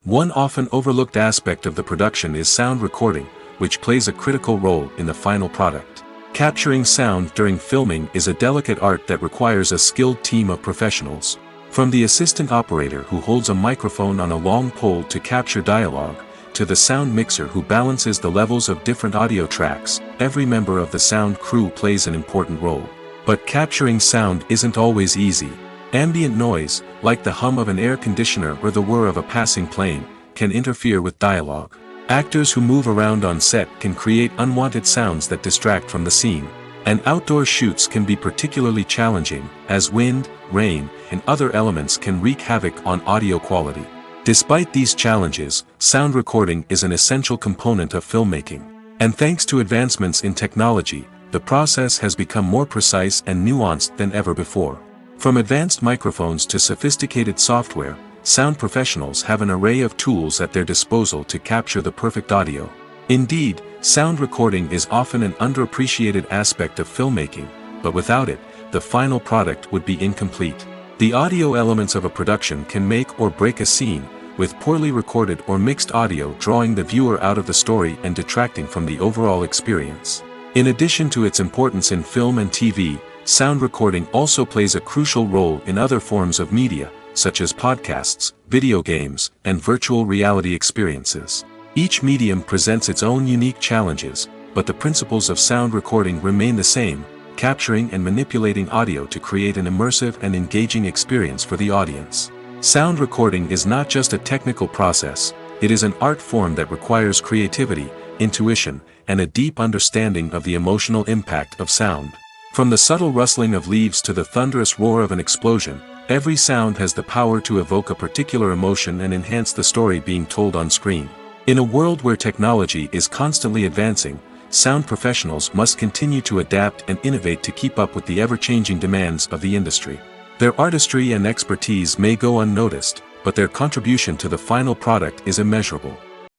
[SPEAKER 1] One often overlooked aspect of the production is sound recording, which plays a critical role in the final product. Capturing sound during filming is a delicate art that requires a skilled team of professionals. From the assistant operator who holds a microphone on a long pole to capture dialogue, to the sound mixer who balances the levels of different audio tracks, every member of the sound crew plays an important role. But capturing sound isn't always easy. Ambient noise, like the hum of an air conditioner or the whir of a passing plane, can interfere with dialogue. Actors who move around on set can create unwanted sounds that distract from the scene. And outdoor shoots can be particularly challenging, as wind, rain, and other elements can wreak havoc on audio quality. Despite these challenges, sound recording is an essential component of filmmaking. And thanks to advancements in technology, the process has become more precise and nuanced than ever before. From advanced microphones to sophisticated software, sound professionals have an array of tools at their disposal to capture the perfect audio. Indeed, sound recording is often an underappreciated aspect of filmmaking, but without it, the final product would be incomplete. The audio elements of a production can make or break a scene, with poorly recorded or mixed audio drawing the viewer out of the story and detracting from the overall experience. In addition to its importance in film and TV, sound recording also plays a crucial role in other forms of media, such as podcasts, video games, and virtual reality experiences. Each medium presents its own unique challenges, but the principles of sound recording remain the same, capturing and manipulating audio to create an immersive and engaging experience for the audience. Sound recording is not just a technical process, it is an art form that requires creativity, intuition, and a deep understanding of the emotional impact of sound. From the subtle rustling of leaves to the thunderous roar of an explosion, every sound has the power to evoke a particular emotion and enhance the story being told on screen. In a world where technology is constantly advancing, sound professionals must continue to adapt and innovate to keep up with the ever-changing demands of the industry. Their artistry and expertise may go unnoticed, but their contribution to the final product is immeasurable.